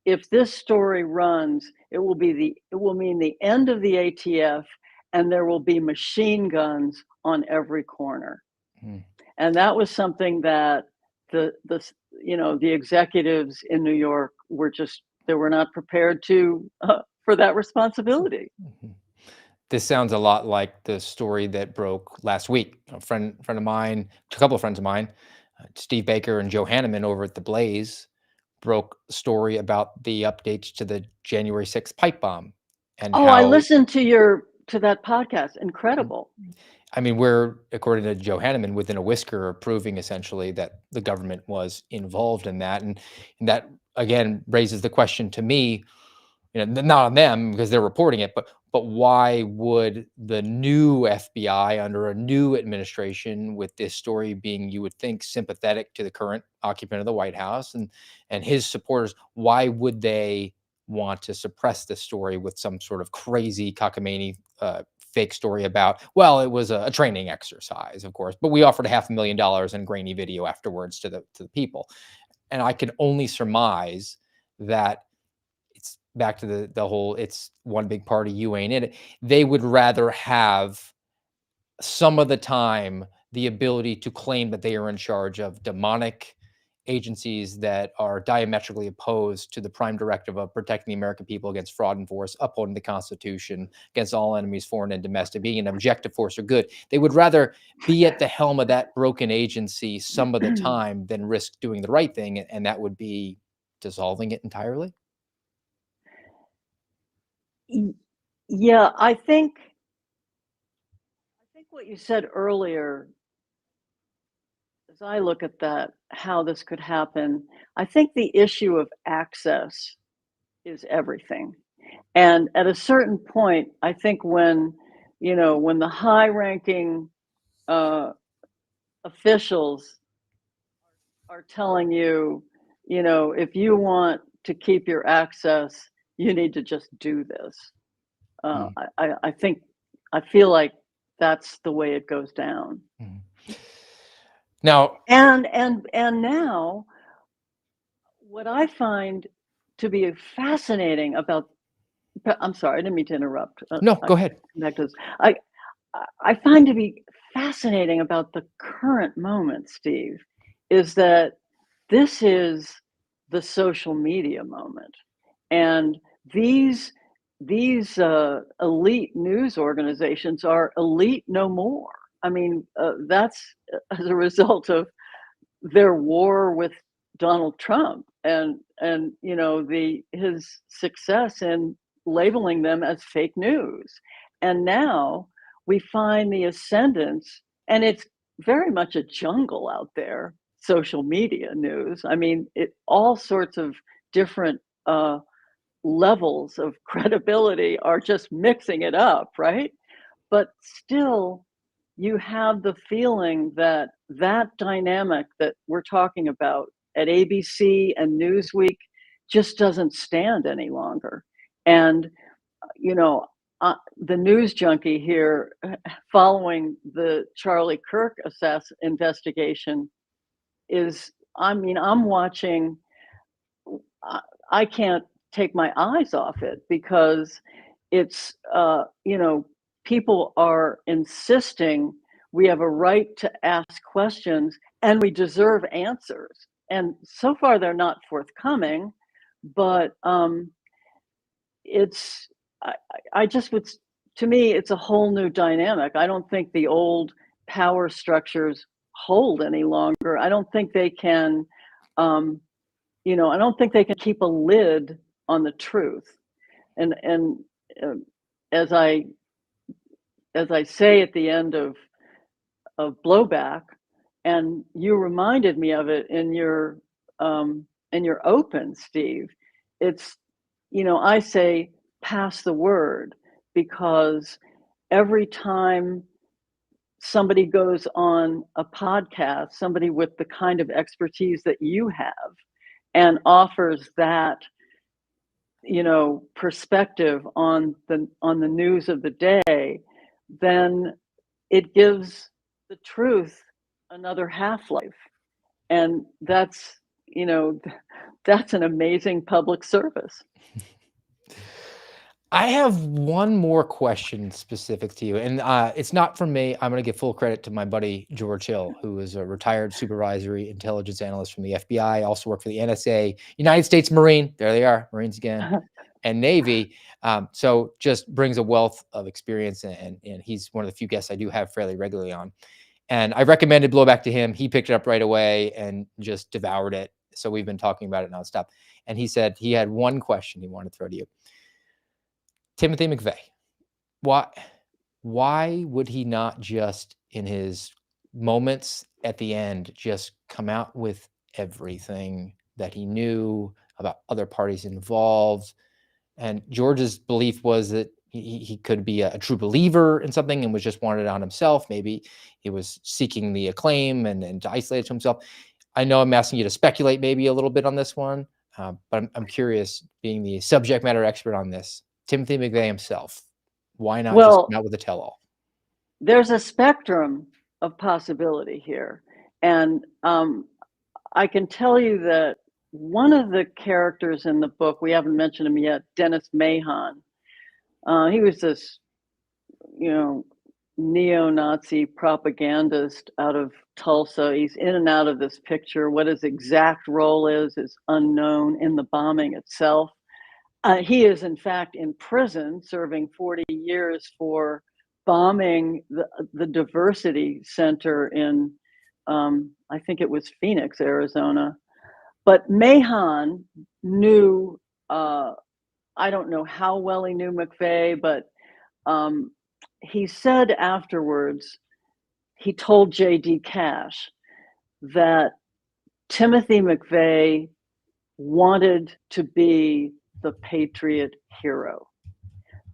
if this story runs, it will mean the end of the ATF, and there will be machine guns on every corner. And that was something that the executives in New York they were not prepared to for that responsibility. This sounds a lot like the story that broke last week. A couple of friends of mine, Steve Baker and Joe Hanneman over at The Blaze, broke a story about the updates to the January 6th pipe bomb. And I listened to that podcast. Incredible. I mean, we're, according to Joe Hanneman, within a whisker of proving essentially that the government was involved in that. And that, again, raises the question to me, not on them because they're reporting it, but why would the new FBI under a new administration, with this story being, you would think, sympathetic to the current occupant of the White House and his supporters, why would they want to suppress this story with some sort of crazy cockamamie fake story about, well, it was a training exercise, of course, but we offered $500,000 in grainy video afterwards to the people. And I can only surmise that it's back to the whole, it's one big party, you ain't in it. They would rather have some of the time the ability to claim that they are in charge of demonic agencies that are diametrically opposed to the prime directive of protecting the American people against fraud and force, upholding the Constitution, against all enemies, foreign and domestic, being an objective force of good. They would rather be at the helm of that broken agency some of the time than risk doing the right thing, and that would be dissolving it entirely. Yeah, I think what you said earlier, as I look at that, how this could happen, I think the issue of access is everything. And at a certain point, I think when the high-ranking officials are telling you, if you want to keep your access, you need to just do this. I feel like that's the way it goes down. Now, and now, what I find to be fascinating about, I'm sorry, I didn't mean to interrupt. No, go ahead. I find to be fascinating about the current moment, Steve, is that this is the social media moment, and these elite news organizations are elite no more. I mean, that's as a result of their war with Donald Trump and his success in labeling them as fake news. And now we find the ascendance, and it's very much a jungle out there, social media news. I mean, all sorts of different levels of credibility are just mixing it up, right? But still, you have the feeling that dynamic that we're talking about at ABC and Newsweek just doesn't stand any longer. And, the news junkie here, following the Charlie Kirk investigation, I'm watching, I can't take my eyes off it because it's, people are insisting we have a right to ask questions and we deserve answers. And so far they're not forthcoming, but to me, it's a whole new dynamic. I don't think the old power structures hold any longer. I don't think they can, I don't think they can keep a lid on the truth. And uh, as I say at the end of Blowback, and you reminded me of it in your open, Steve. It's, I say pass the word, because every time somebody goes on a podcast, somebody with the kind of expertise that you have, and offers that, perspective on the news of the day, then it gives the truth another half-life. And that's, that's an amazing public service. I have one more question specific to you, and it's not from me. I'm going to give full credit to my buddy George Hill, who is a retired supervisory intelligence analyst from the FBI, also worked for the NSA, United States Marine. There they are, Marines again, and Navy. So just brings a wealth of experience, and he's one of the few guests I do have fairly regularly on. And I recommended Blowback to him. He picked it up right away and just devoured it. So we've been talking about it nonstop. And he said he had one question he wanted to throw to you. Timothy McVeigh, why would he not just, in his moments at the end, just come out with everything that he knew about other parties involved? And George's belief was that he could be a true believer in something and was just wanted it on himself. Maybe he was seeking the acclaim and to isolate it to himself. I know I'm asking you to speculate maybe a little bit on this one, but I'm curious, being the subject matter expert on this, Timothy McVeigh himself, why not just come out with a tell-all? There's a spectrum of possibility here. And I can tell you that one of the characters in the book, we haven't mentioned him yet, Dennis Mahon. He was this, neo-Nazi propagandist out of Tulsa. He's in and out of this picture. What his exact role is unknown in the bombing itself. He is, in fact, in prison, serving 40 years for bombing the diversity center in, I think it was Phoenix, Arizona. But Mahon knew, I don't know how well he knew McVeigh, but he said afterwards, he told J.D. Cash that Timothy McVeigh wanted to be the patriot hero,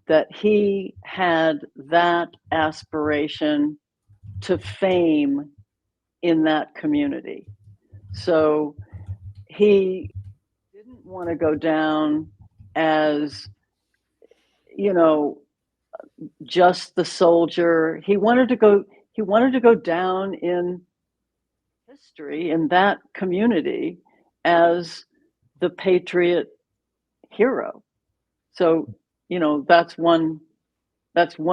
that he had that aspiration to fame in that community. So he didn't want to go down as, just the soldier. He wanted to go down in history in that community as the patriot hero. So, that's one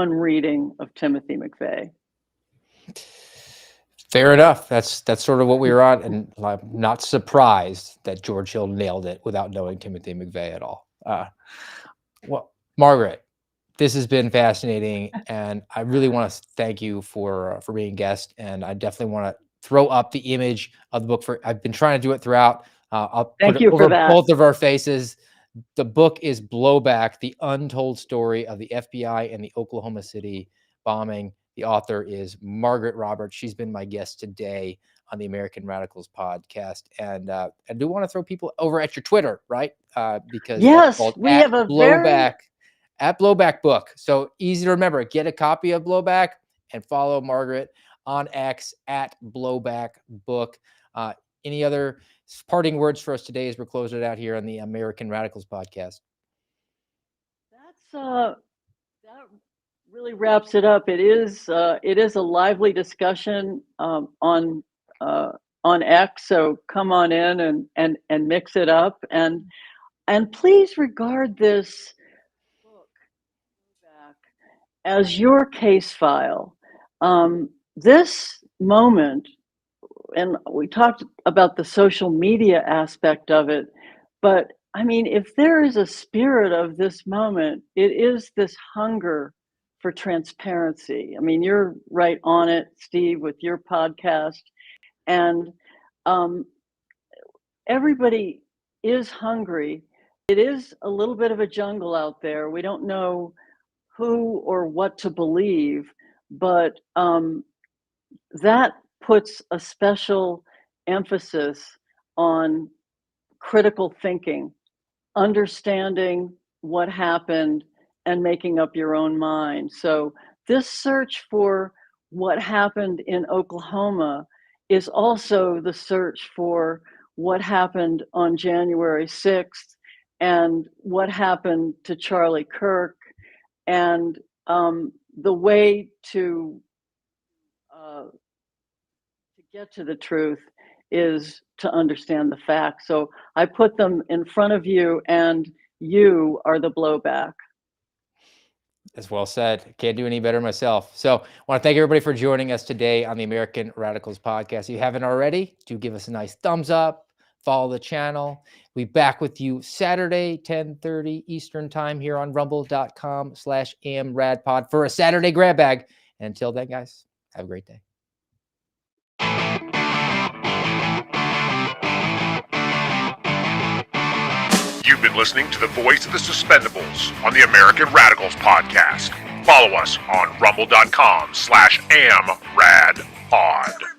reading of Timothy McVeigh. Fair enough. That's sort of what we were on, and I'm not surprised that George Hill nailed it without knowing Timothy McVeigh at all. Well, Margaret, this has been fascinating, and I really want to thank you for being a guest. And I definitely want to throw up the image of the book. I've been trying to do it throughout. I'll put it over both of our faces. The book is Blowback: The Untold Story of the FBI and the Oklahoma City Bombing. The author is Margaret Roberts. She's been my guest today on the American Radicals podcast. And I do want to throw people over at your Twitter, right? Because yes, we have a Blowback, at Blowback Book. So easy to remember. Get a copy of Blowback and follow Margaret on X at Blowback Book. Any other parting words for us today as we're closing it out here on the American Radicals podcast? That really wraps it up. It is a lively discussion on X. So come on in and mix it up, and please regard this book as your case file. This moment, and we talked about the social media aspect of it, but I mean, if there is a spirit of this moment, it is this hunger for transparency. I mean, you're right on it, Steve, with your podcast. And everybody is hungry. It is a little bit of a jungle out there. We don't know who or what to believe, but that puts a special emphasis on critical thinking, understanding what happened, and making up your own mind. So, this search for what happened in Oklahoma is also the search for what happened on January 6th and what happened to Charlie Kirk. And the way to get to the truth is to understand the facts. So I put them in front of you, and you are the blowback. That's well said. Can't do any better myself. So I want to thank everybody for joining us today on the American Radicals podcast. If you haven't already, do give us a nice thumbs up, follow the channel. We'll be back with you Saturday, 10:30 Eastern time here on rumble.com/amradpod for a Saturday grab bag. And until then, guys, have a great day. You've been listening to the voice of the Suspendables on the American Radicals podcast. Follow us on rumble.com/amradpod.